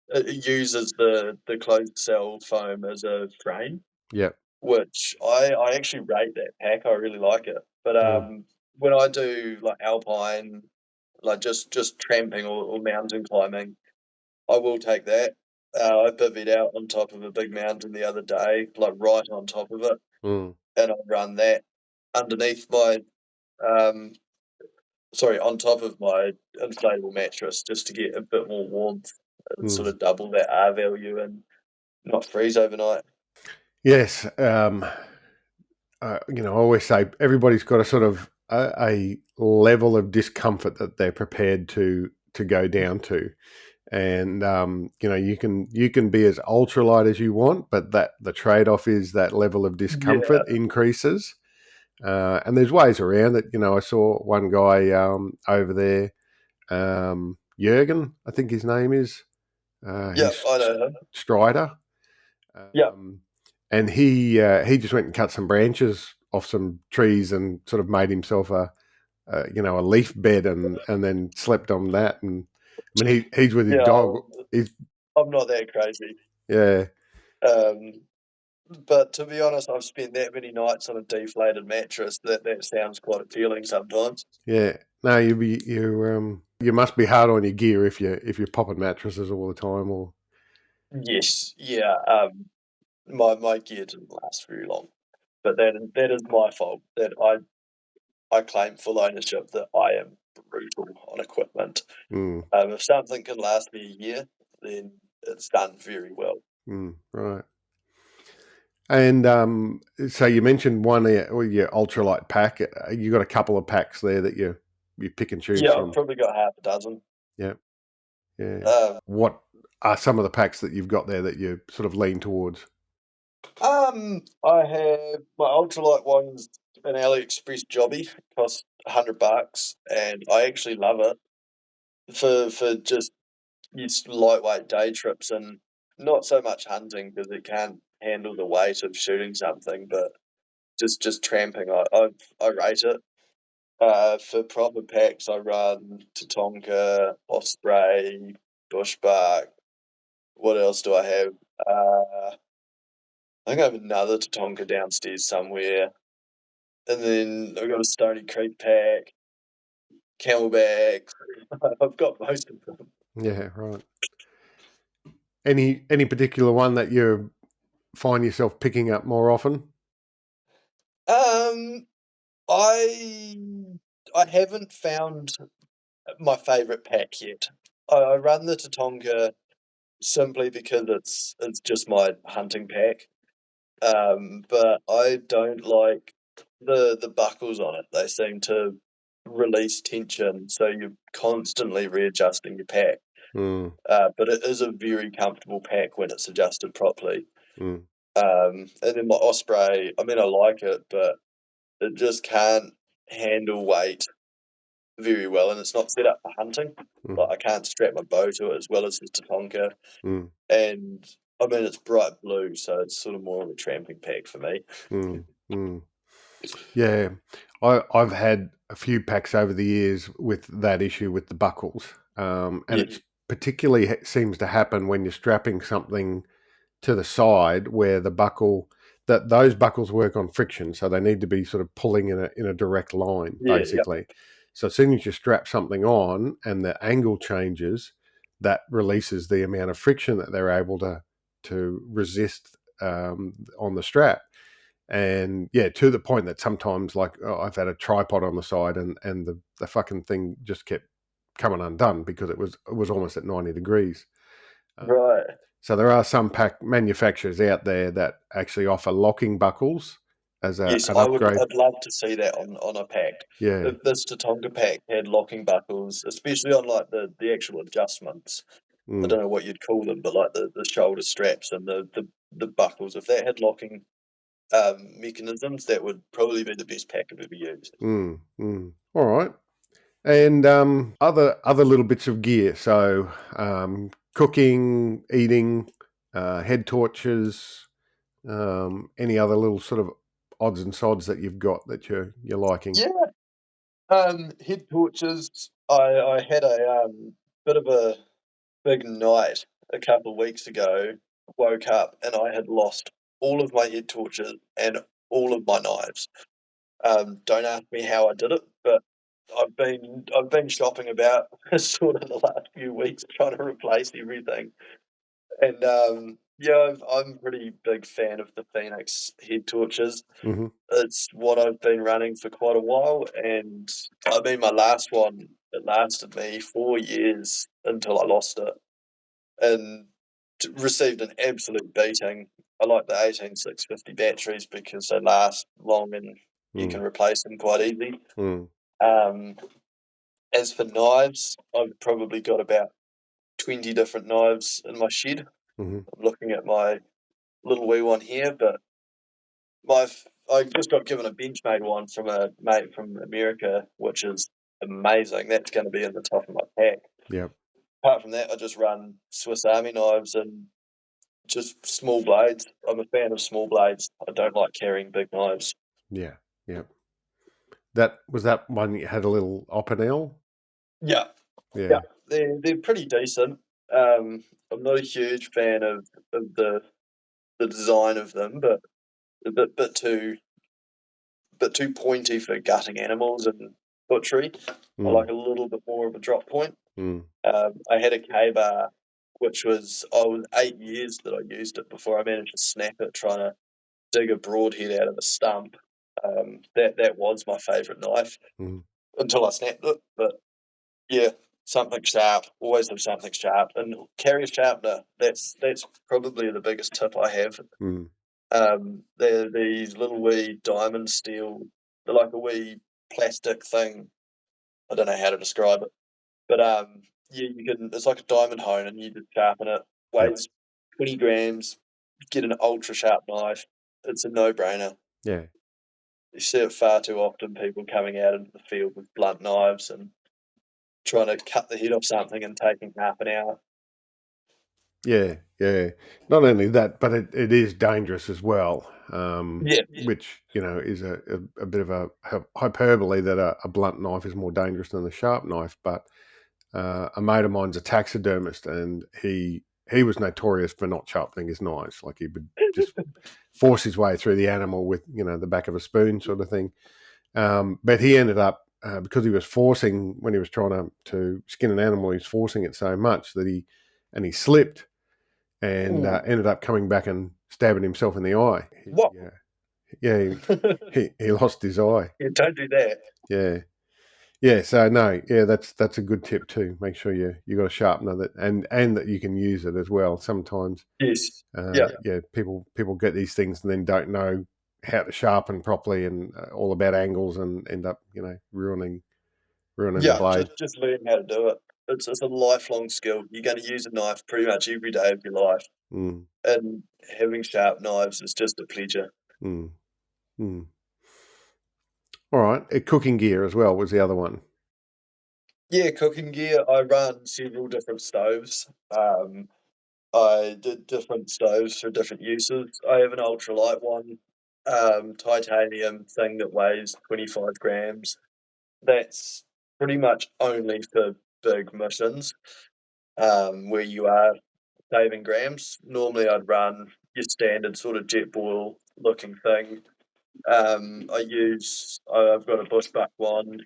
Speaker 2: it uses the closed cell foam as a frame,
Speaker 1: Yeah.
Speaker 2: which I actually rate that pack. I really like it. But
Speaker 1: Mm,
Speaker 2: when I do like alpine, like just tramping or mountain climbing, I will take that. I bivvied out on top of a big mountain the other day, like right on top of it,
Speaker 1: mm,
Speaker 2: and I'll run that underneath my um, on top of my inflatable mattress just to get a bit more warmth and sort
Speaker 1: mm.
Speaker 2: of double that R value and not freeze overnight.
Speaker 1: Yes. I always say everybody's got a sort of a level of discomfort that they're prepared to go down to. And you can be as ultralight as you want, but that the trade-off is that level of
Speaker 2: Yeah,
Speaker 1: discomfort increases. And there's ways around it. I saw one guy over there, Jurgen, I think his name is.
Speaker 2: yeah,
Speaker 1: He's
Speaker 2: I know him.
Speaker 1: Strider,
Speaker 2: Yeah,
Speaker 1: and he just went and cut some branches off some trees and sort of made himself a leaf bed, and then slept on that. And I mean, he's with his
Speaker 2: yeah,
Speaker 1: dog. He's
Speaker 2: I'm not that crazy.
Speaker 1: Yeah.
Speaker 2: Um, but to be honest, I've spent that many nights on a deflated mattress that sounds quite appealing sometimes.
Speaker 1: Yeah. No, you must be hard on your gear if you're popping mattresses all the time, or
Speaker 2: Yes, yeah. My gear didn't last very long, but that is my fault. That I claim full ownership that I am brutal on equipment.
Speaker 1: mm,
Speaker 2: If something can last me a year, then it's done very well.
Speaker 1: right. And so you mentioned one with your ultralight pack. You got a couple of packs there that you pick and choose
Speaker 2: Yeah, I've
Speaker 1: from.
Speaker 2: probably got half a dozen.
Speaker 1: Yeah, yeah.
Speaker 2: Um,
Speaker 1: What are some of the packs that you've got there that you sort of lean towards?
Speaker 2: I have my ultralight one's an AliExpress jobby, costs $100, and I actually love it for just its lightweight day trips and not so much hunting because it can't handle the weight of shooting something, but just tramping. I rate it. For proper packs, I run Tatonka, Osprey, Bushbark. What else do I have? I think I have another Tatonka downstairs somewhere. And then I've got a Stony Creek pack, Camelback. I've got most of them.
Speaker 1: Yeah, right. Any particular one that you find yourself picking up more often?
Speaker 2: I haven't found my favourite pack yet. I run the Tatonka simply because it's just my hunting pack. But I don't like the buckles on it. They seem to release tension, so you're constantly readjusting your pack.
Speaker 1: Mm,
Speaker 2: But it is a very comfortable pack when it's adjusted properly.
Speaker 1: mm,
Speaker 2: And then my Osprey, I mean, I like it, but it just can't handle weight very well, and it's not set up for hunting.
Speaker 1: mm,
Speaker 2: Like I can't strap my bow to it as well as the Tatonka,
Speaker 1: mm,
Speaker 2: and I mean it's bright blue, so it's sort of more of a tramping pack for me.
Speaker 1: mm, mm. Yeah, I've had a few packs over the years with that issue with the buckles, and
Speaker 2: Yeah,
Speaker 1: it's particularly seems to happen when you're strapping something to the side where the buckle that those buckles work on friction, so they need to be sort of pulling in a direct line,
Speaker 2: yeah,
Speaker 1: basically. So as soon as you strap something on and the angle changes, that releases the amount of friction that they're able to resist on the strap. And yeah, to the point that sometimes, like, I've had a tripod on the side and the fucking thing just kept coming undone because it was almost at 90 degrees.
Speaker 2: right.
Speaker 1: So there are some pack manufacturers out there that actually offer locking buckles as
Speaker 2: Yes,
Speaker 1: an upgrade.
Speaker 2: I'd love to see that on a pack.
Speaker 1: Yeah.
Speaker 2: If this Tatonka pack had locking buckles, especially on like the actual adjustments. I
Speaker 1: Mm,
Speaker 2: don't know what you'd call them, but like the shoulder straps and the buckles. If that had locking mechanisms, that would probably be the best pack I've ever used.
Speaker 1: All right. And other little bits of gear. So cooking, eating, head torches, any other little sort of odds and sods that you've got that you're liking.
Speaker 2: Yeah. Head torches. I had a bit of a big night a couple of weeks ago. Woke up and I had lost all of my head torches and all of my knives. Don't ask me how I did it, but I've been shopping about sort of the last few weeks trying to replace everything. And yeah, I'm a pretty big fan of the Phoenix head torches.
Speaker 1: Mm-hmm.
Speaker 2: It's what I've been running for quite a while, and I mean, my last one, it lasted me 4 years until I lost it, and received an absolute beating. I like the 18650 batteries because they last long and you can
Speaker 1: Mm,
Speaker 2: replace them quite easy.
Speaker 1: mm,
Speaker 2: Um, as for knives, I've probably got about 20 different knives in my shed.
Speaker 1: mm-hmm.
Speaker 2: I'm looking at my little wee one here, but I just got given a Benchmade one from a mate from America, which is amazing. That's going to be in the top of my pack.
Speaker 1: Yep.
Speaker 2: Apart from that, I just run Swiss Army knives and just small blades. I'm a fan of small blades. I don't like carrying big knives.
Speaker 1: Yeah. Yep. That was that one you had a little opinel.
Speaker 2: Yeah,
Speaker 1: Yeah.
Speaker 2: yeah, they're pretty decent. I'm not a huge fan of the design of them, but a bit too pointy for gutting animals and butchery. I
Speaker 1: Mm,
Speaker 2: like a little bit more of a drop point.
Speaker 1: mm,
Speaker 2: I had a K-bar, which was, I was 8 years that I used it before I managed to snap it trying to dig a broadhead out of a stump. That was my favourite knife
Speaker 1: mm.
Speaker 2: until I snapped it. But yeah, something sharp. Always have something sharp, and carry a sharpener. That's probably the biggest tip I have.
Speaker 1: Mm.
Speaker 2: They're these little wee diamond steel. They're like a wee plastic thing. I don't know how to describe it, but yeah, you can. It's like a diamond hone, and you just sharpen it.
Speaker 1: Yep.
Speaker 2: Weighs 20 grams. Get an ultra sharp knife. It's a no-brainer.
Speaker 1: Yeah.
Speaker 2: You see it far too often. People coming out into the field with blunt knives and trying to cut the head off something and taking half an hour.
Speaker 1: Yeah. Yeah. Not only that, but it is dangerous as well.
Speaker 2: Yeah,
Speaker 1: Which is a bit of a hyperbole that a blunt knife is more dangerous than a sharp knife. But a mate of mine's a taxidermist, and he he was notorious for not sharpening his knives. Like he would just force his way through the animal with, the back of a spoon sort of thing. But he ended up, because he was forcing, when he was trying to skin an animal, he was forcing it so much that he slipped and ended up coming back and stabbing himself in the eye.
Speaker 2: What?
Speaker 1: Yeah, he lost his eye.
Speaker 2: Yeah, don't do that.
Speaker 1: Yeah. So no, that's a good tip too. Make sure you got a sharpener that and that you can use it as well. Sometimes,
Speaker 2: Yes.
Speaker 1: people get these things and then don't know how to sharpen properly and all about angles and end up ruining the blade.
Speaker 2: Just learn how to do it. It's a lifelong skill. You're going to use a knife pretty much every day of your life, and having sharp knives is just a pleasure.
Speaker 1: All right, cooking gear as well was the other one.
Speaker 2: Yeah, cooking gear. I run several different stoves. I did different stoves for different uses. I have an ultralight one, titanium thing that weighs 25 grams. That's pretty much only for big missions, where you are saving grams. Normally I'd run your standard sort of jet boil looking thing. I've got a bushbuck one.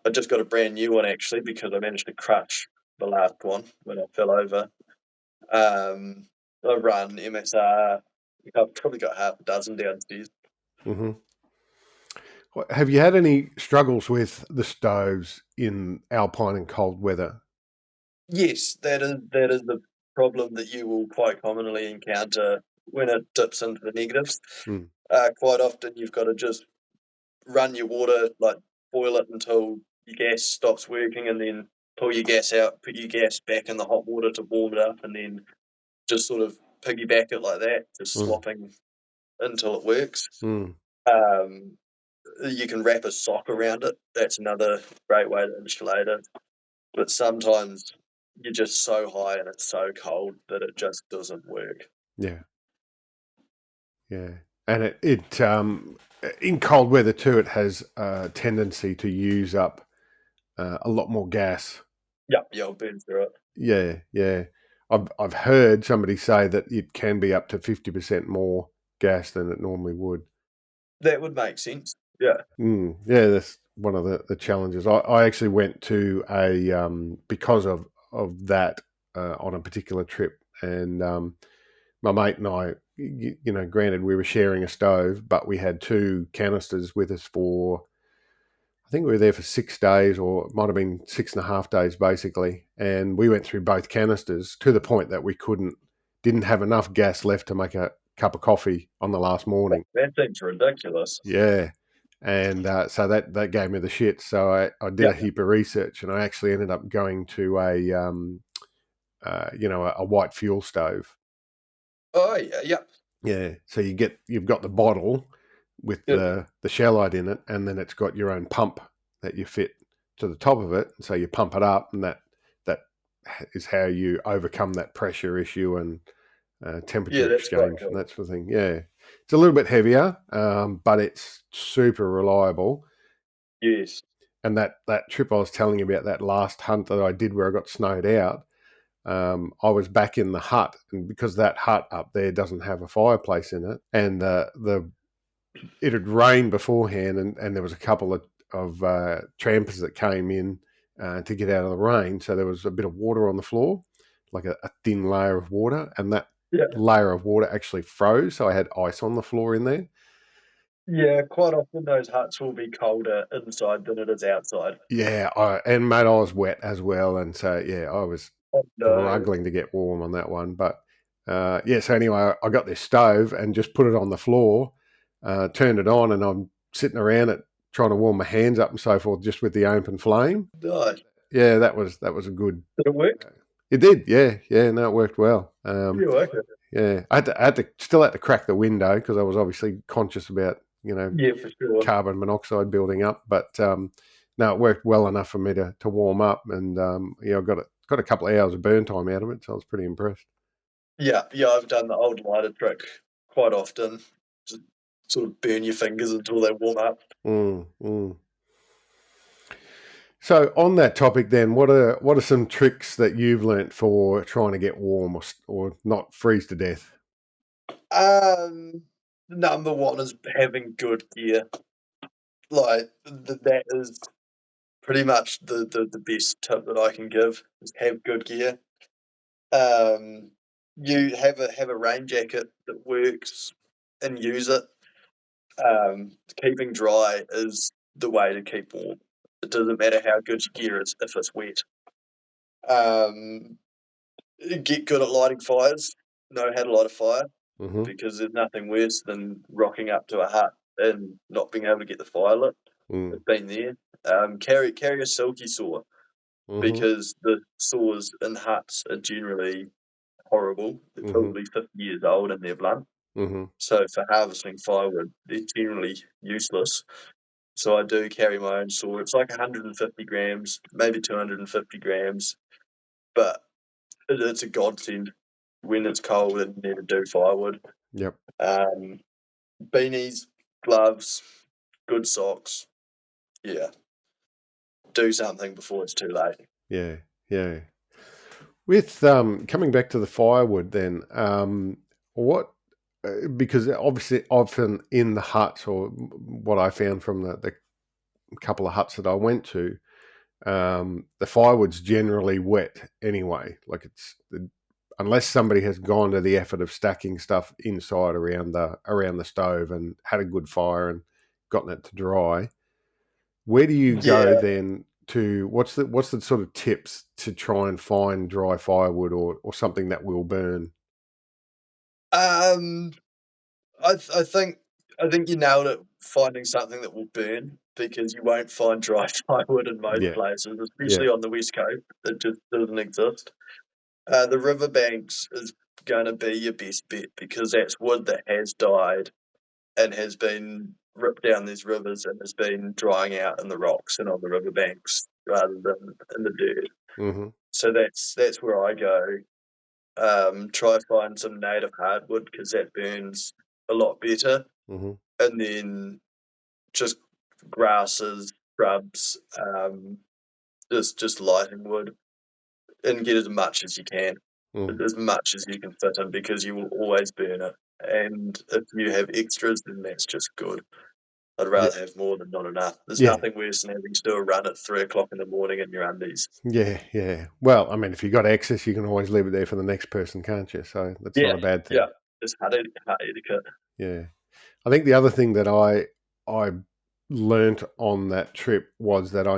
Speaker 2: I just got a brand new one actually because I managed to crush the last one when I fell over. I run MSR. I've probably got half a dozen downstairs.
Speaker 1: Mm-hmm. Have you had any struggles with the stoves in alpine and cold weather?
Speaker 2: Yes, that is the problem that you will quite commonly encounter when it dips into the negatives. Quite often you've got to just run your water, like boil it until your gas stops working, and then pull your gas out, put your gas back in the hot water to warm it up, and then just sort of piggyback it like that, just swapping until it works. You can wrap a sock around it. That's another great way to insulate it. But sometimes you're just so high and it's so cold that it just doesn't work.
Speaker 1: Yeah. And it in cold weather too, it has a tendency to use up a lot more gas.
Speaker 2: Yeah, I'll burn through it.
Speaker 1: Yeah. I've heard somebody say that it can be up to 50% more gas than it normally would.
Speaker 2: That would make sense. Yeah.
Speaker 1: Yeah, that's one of the challenges. I actually went to a because of that on a particular trip, and my mate and I, granted we were sharing a stove, but we had 2 canisters with us for, I think we were there for 6 days, or it might have been 6.5 days basically. And we went through both canisters to the point that we didn't have enough gas left to make a cup of coffee on the last morning.
Speaker 2: That seems ridiculous.
Speaker 1: Yeah. And so that gave me the shit. So I did a heap of research, and I actually ended up going to a white fuel stove.
Speaker 2: Oh yeah.
Speaker 1: Yeah. So you've got the bottle with the shellite in it, and then it's got your own pump that you fit to the top of it. So you pump it up, and that is how you overcome that pressure issue and temperature exchange and that sort of thing. Yeah. It's a little bit heavier, but it's super reliable.
Speaker 2: Yes.
Speaker 1: And that trip I was telling you about, that last hunt that I did where I got snowed out, I was back in the hut, and because that hut up there doesn't have a fireplace in it, and it had rained beforehand, and there was a couple of trampers that came in to get out of the rain, so there was a bit of water on the floor, like a thin layer of water, and that layer of water actually froze, so I had ice on the floor in there.
Speaker 2: Yeah, quite often those huts will be colder inside than it is outside.
Speaker 1: Yeah, and mate, I was wet as well, and so I was struggling to get warm on that one. But so anyway, I got this stove and just put it on the floor, turned it on, and I'm sitting around it trying to warm my hands up and so forth, just with the open flame.
Speaker 2: Nice.
Speaker 1: Yeah, that was a good.
Speaker 2: Did it work?
Speaker 1: It did. Yeah. No, it worked well.
Speaker 2: Okay.
Speaker 1: Yeah, I had to crack the window because I was obviously conscious about
Speaker 2: for sure,
Speaker 1: carbon monoxide building up. But no, it worked well enough for me to warm up, and I got a couple of hours of burn time out of it, so I was pretty impressed.
Speaker 2: Yeah, I've done the old lighter trick quite often. Just sort of burn your fingers until they warm up.
Speaker 1: So on that topic, then, what are some tricks that you've learnt for trying to get warm or not freeze to death?
Speaker 2: Number one is having good gear. Like that is pretty much the best tip that I can give is have good gear. You have a rain jacket that works and use it. Keeping dry is the way to keep warm. It doesn't matter how good your gear is if it's wet. Get good at lighting fires. Know how to light a fire because there's nothing worse than rocking up to a hut and not being able to get the fire lit. I've been there. Carry a silky saw because the saws in huts are generally horrible. They're probably 50 years old and they're blunt. So for harvesting firewood, they're generally useless. So I do carry my own saw. It's like 150 grams, maybe 250 grams, but it's a godsend when it's cold and you need to do firewood.
Speaker 1: Yep.
Speaker 2: Beanies, gloves, good socks. Yeah. Do something before it's too late.
Speaker 1: Yeah, yeah. With coming back to the firewood, then, what? Because obviously, often in the huts, or what I found from the couple of huts that I went to, the firewood's generally wet anyway. Like unless somebody has gone to the effort of stacking stuff inside around the stove and had a good fire and gotten it to dry. Where do you go then to what's the sort of tips to try and find dry firewood or something that will burn?
Speaker 2: I think you nailed it. Finding something that will burn because you won't find dry firewood in most places, especially on the west coast. It just doesn't exist. The riverbanks is going to be your best bet because that's wood that has died and has been ripped down these rivers and has been drying out in the rocks and on the riverbanks rather than in the dirt. So that's where I go. Try to find some native hardwood because that burns a lot better. And then just grasses, shrubs, just lighting wood, and get as much as you can, as much as you can fit in, because you will always burn it. And if you have extras, then that's just good. I'd rather have more than not enough. There's nothing worse than having to do a run at 3 o'clock in the morning in your undies.
Speaker 1: Yeah, yeah. Well, I mean, if you've got excess, you can always leave it there for the next person, can't you? So that's not a bad thing.
Speaker 2: Yeah, just hut etiquette.
Speaker 1: Yeah. I think the other thing that I learnt on that trip was that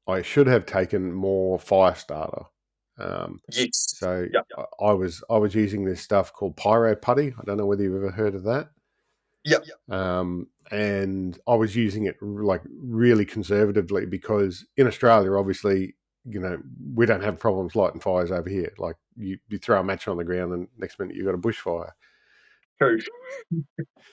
Speaker 1: I should have taken more fire starter.
Speaker 2: Yes.
Speaker 1: So I was using this stuff called pyro putty. I don't know whether you've ever heard of that.
Speaker 2: Yep.
Speaker 1: And I was using it like really conservatively because in Australia, obviously, we don't have problems lighting fires over here. Like you throw a match on the ground and next minute you've got a bushfire.
Speaker 2: True.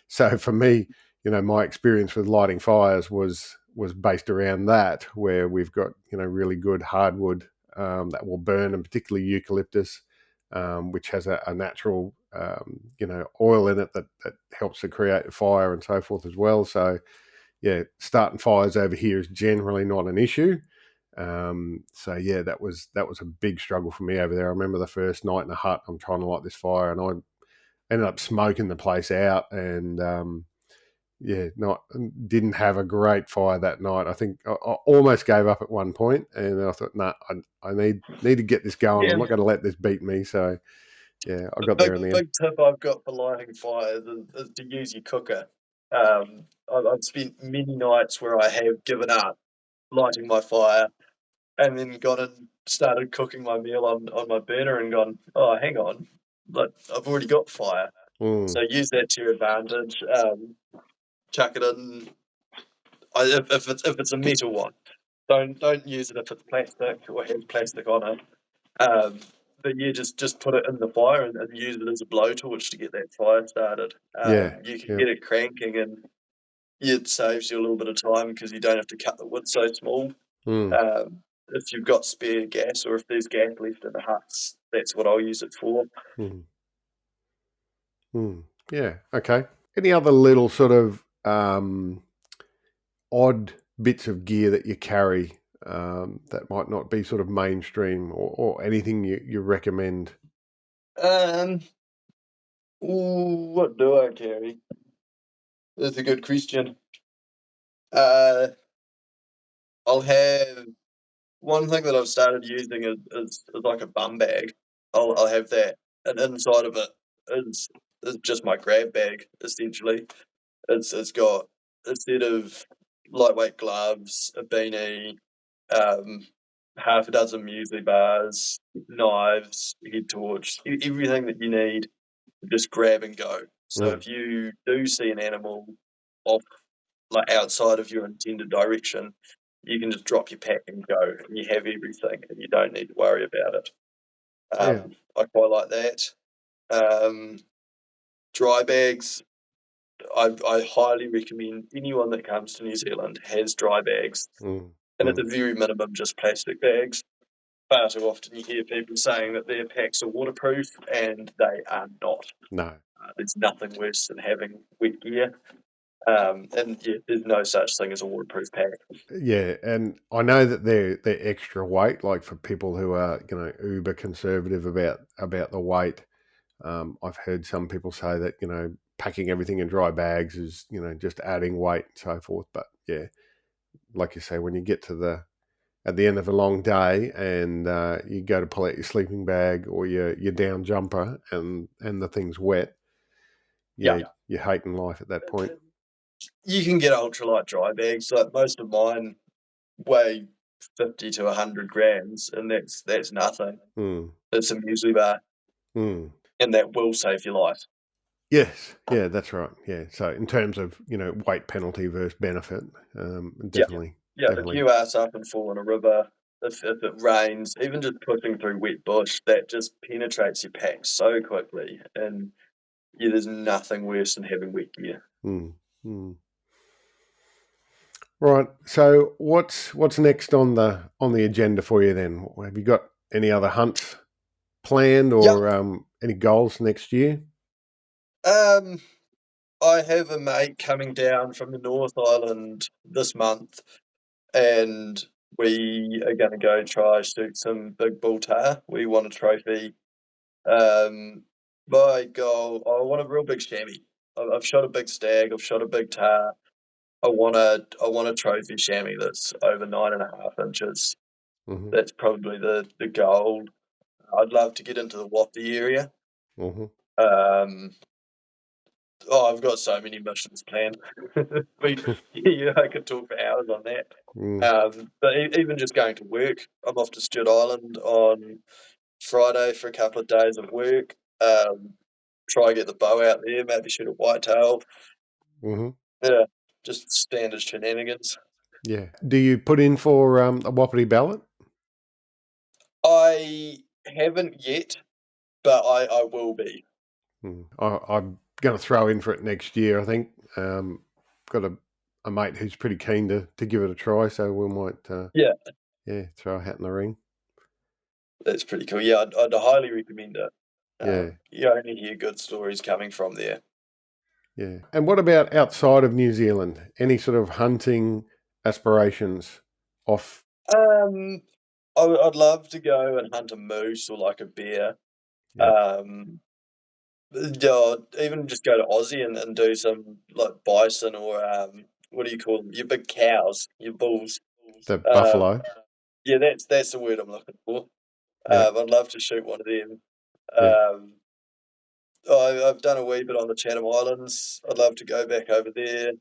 Speaker 1: So for me, my experience with lighting fires was based around that, where we've got, really good hardwood that will burn, and particularly eucalyptus, which has a natural, oil in it that helps to create a fire and so forth as well. So, yeah, starting fires over here is generally not an issue. So yeah, that was a big struggle for me over there. I remember the first night in a hut, I'm trying to light this fire, and I ended up smoking the place out, and didn't have a great fire that night. I think I almost gave up at one point, and I thought, I need to get this going.
Speaker 2: Yeah.
Speaker 1: I'm not going to let this beat me. So yeah, I got there in the end.
Speaker 2: Big tip I've got for lighting fires is to use your cooker. I've spent many nights where I have given up lighting my fire and then gone and started cooking my meal on my burner and gone, oh, hang on, but I've already got fire. So use that to your advantage. Chuck it in. If it's a metal one, don't use it if it's plastic or has plastic on it. But yeah, just put it in the fire and use it as a blowtorch to get that fire started. You can get it cranking, and it saves you a little bit of time because you don't have to cut the wood so small. If you've got spare gas, or if there's gas left in the huts, that's what I'll use it for.
Speaker 1: Yeah. Okay. Any other little sort of odd bits of gear that you carry that might not be sort of mainstream, or anything you recommend?
Speaker 2: What do I carry? That's a good question. I'll have one thing that I've started using is like a bum bag. I'll have that, and inside of it is just my grab bag essentially. It's got a set of lightweight gloves, a beanie, um, half a dozen muesli bars, knives, head torch, everything that you need. Just grab and go. So if you do see an animal off, like outside of your intended direction, you can just drop your pack and go, and you have everything, and you don't need to worry about it. I quite like that. Dry bags. I highly recommend anyone that comes to New Zealand has dry bags, and at the very minimum, just plastic bags. Far too often you hear people saying that their packs are waterproof, and they are not.
Speaker 1: No.
Speaker 2: There's nothing worse than having wet gear. And yeah, there's no such thing as a waterproof pack.
Speaker 1: Yeah, and I know that they're extra weight, like for people who are uber conservative about the weight. I've heard some people say that packing everything in dry bags is just adding weight and so forth. But yeah, like you say, when you get to at the end of a long day and you go to pull out your sleeping bag or your down jumper and the thing's wet, you're hating life at that point.
Speaker 2: You can get ultralight dry bags. Like most of mine weigh 50 to 100 grams, and that's nothing. It's a muesli bar, and that will save your life.
Speaker 1: Yes, yeah, that's right. Yeah, so in terms of weight penalty versus benefit, definitely.
Speaker 2: Yeah, if you ass up and fall in a river, if it rains, even just pushing through wet bush, that just penetrates your pack so quickly, and yeah, there's nothing worse than having wet gear.
Speaker 1: Right. So what's next on the agenda for you then? Have you got any other hunts planned or any goals next year?
Speaker 2: I have a mate coming down from the North Island this month, and we are going to go try shoot some big bull tahr. We want a trophy. My goal, I want a real big chamois. I've shot a big stag. I've shot a big tahr. I want a trophy chamois that's over 9.5 inches. That's probably the goal. I'd love to get into the Wapiti area. I've got so many missions planned. I could talk for hours on that. But even just going to work, I'm off to Stewart Island on Friday for a couple of days of work. Try get the bow out there, maybe shoot a whitetail. Yeah, just standard shenanigans.
Speaker 1: Yeah. Do you put in for a Wapiti ballot?
Speaker 2: I haven't yet, but I will be.
Speaker 1: I'm going to throw in for it next year, I think. Got a mate who's pretty keen to give it a try, so we might throw a hat in the ring.
Speaker 2: That's pretty cool. Yeah, I'd highly recommend it. You only hear good stories coming from there.
Speaker 1: Yeah. And what about outside of New Zealand? Any sort of hunting aspirations off?
Speaker 2: I'd love to go and hunt a moose or like a bear. Even just go to Aussie and do some like bison or what do you call them? Your big cows, your bulls.
Speaker 1: The buffalo.
Speaker 2: Yeah, that's the word I'm looking for. I'd love to shoot one of them. I've done a wee bit on the Chatham Islands. I'd love to go back over there,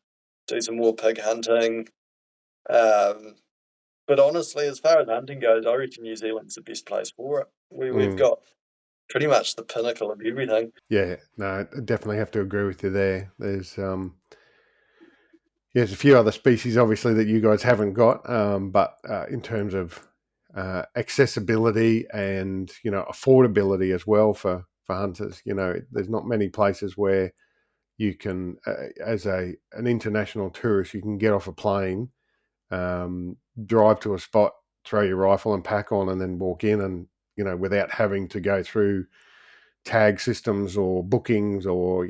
Speaker 2: do some more pig hunting. But honestly, as far as hunting goes, I reckon New Zealand's the best place for it. We've got pretty much the pinnacle of everything.
Speaker 1: Yeah, no, I definitely have to agree with you there. There's a few other species obviously that you guys haven't got, but in terms of accessibility and affordability as well for hunters, there's not many places where you can, as an international tourist, you can get off a plane, drive to a spot, throw your rifle and pack on, and then walk in, and without having to go through tag systems or bookings or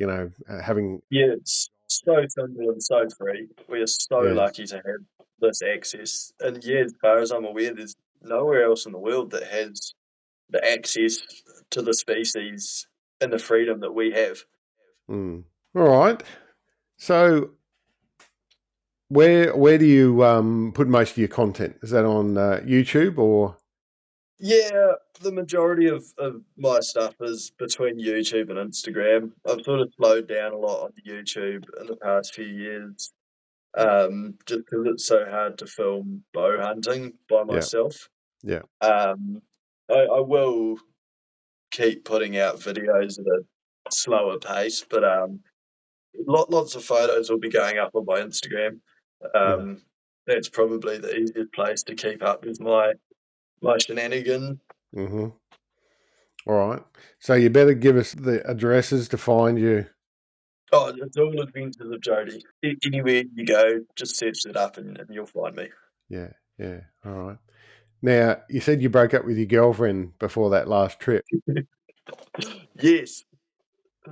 Speaker 1: having.
Speaker 2: Yeah, it's so simple and so free. We are so lucky to have this access. And yeah, as far as I'm aware, there's nowhere else in the world that has the access to the species and the freedom that we have.
Speaker 1: All right. So where do you put most of your content? Is that on YouTube or?
Speaker 2: Yeah, the majority of my stuff is between YouTube and Instagram. I've sort of slowed down a lot on YouTube in the past few years, just because it's so hard to film bow hunting by myself.
Speaker 1: Yeah.
Speaker 2: I will keep putting out videos at a slower pace, but lots of photos will be going up on my Instagram. That's probably the easiest place to keep up with my shenanigans.
Speaker 1: Mm-hmm. All right. So you better give us the addresses to find you.
Speaker 2: Oh, it's all Adventures of Jody. Anywhere you go, just search it up and you'll find me.
Speaker 1: Yeah. All right. Now, you said you broke up with your girlfriend before that last trip.
Speaker 2: Yes.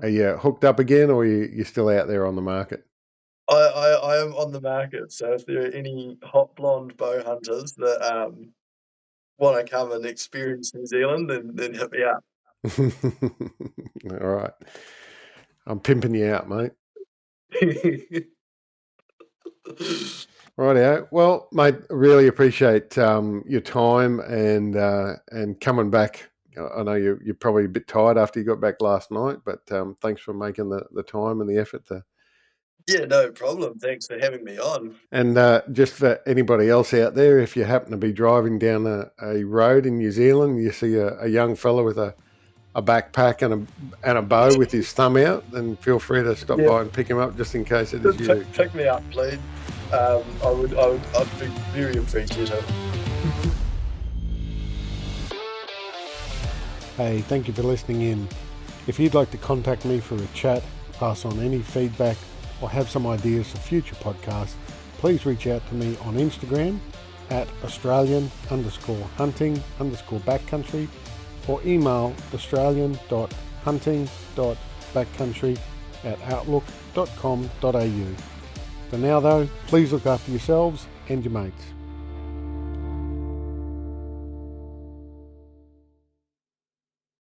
Speaker 1: Are you hooked up again, or you still out there on the market?
Speaker 2: I am on the market, so if there are any hot blonde bow hunters that want to come and experience New Zealand, then hit me up.
Speaker 1: All right. I'm pimping you out, mate. Rightio. Well, mate, really appreciate your time and coming back. I know you're probably a bit tired after you got back last night, but thanks for making the time and the effort to.
Speaker 2: Yeah, no problem. Thanks for having me on.
Speaker 1: And just for anybody else out there, if you happen to be driving down a road in New Zealand, you see a young fella with a backpack and a bow with his thumb out, then feel free to stop by and pick him up just in case it is you.
Speaker 2: Pick me up, please. I'd be very appreciative.
Speaker 1: Hey, thank you for listening in. If you'd like to contact me for a chat, pass on any feedback, or have some ideas for future podcasts, please reach out to me on Instagram at australian_hunting_backcountry or email australian.hunting.backcountry@outlook.com.au. For now though, please look after yourselves and your mates.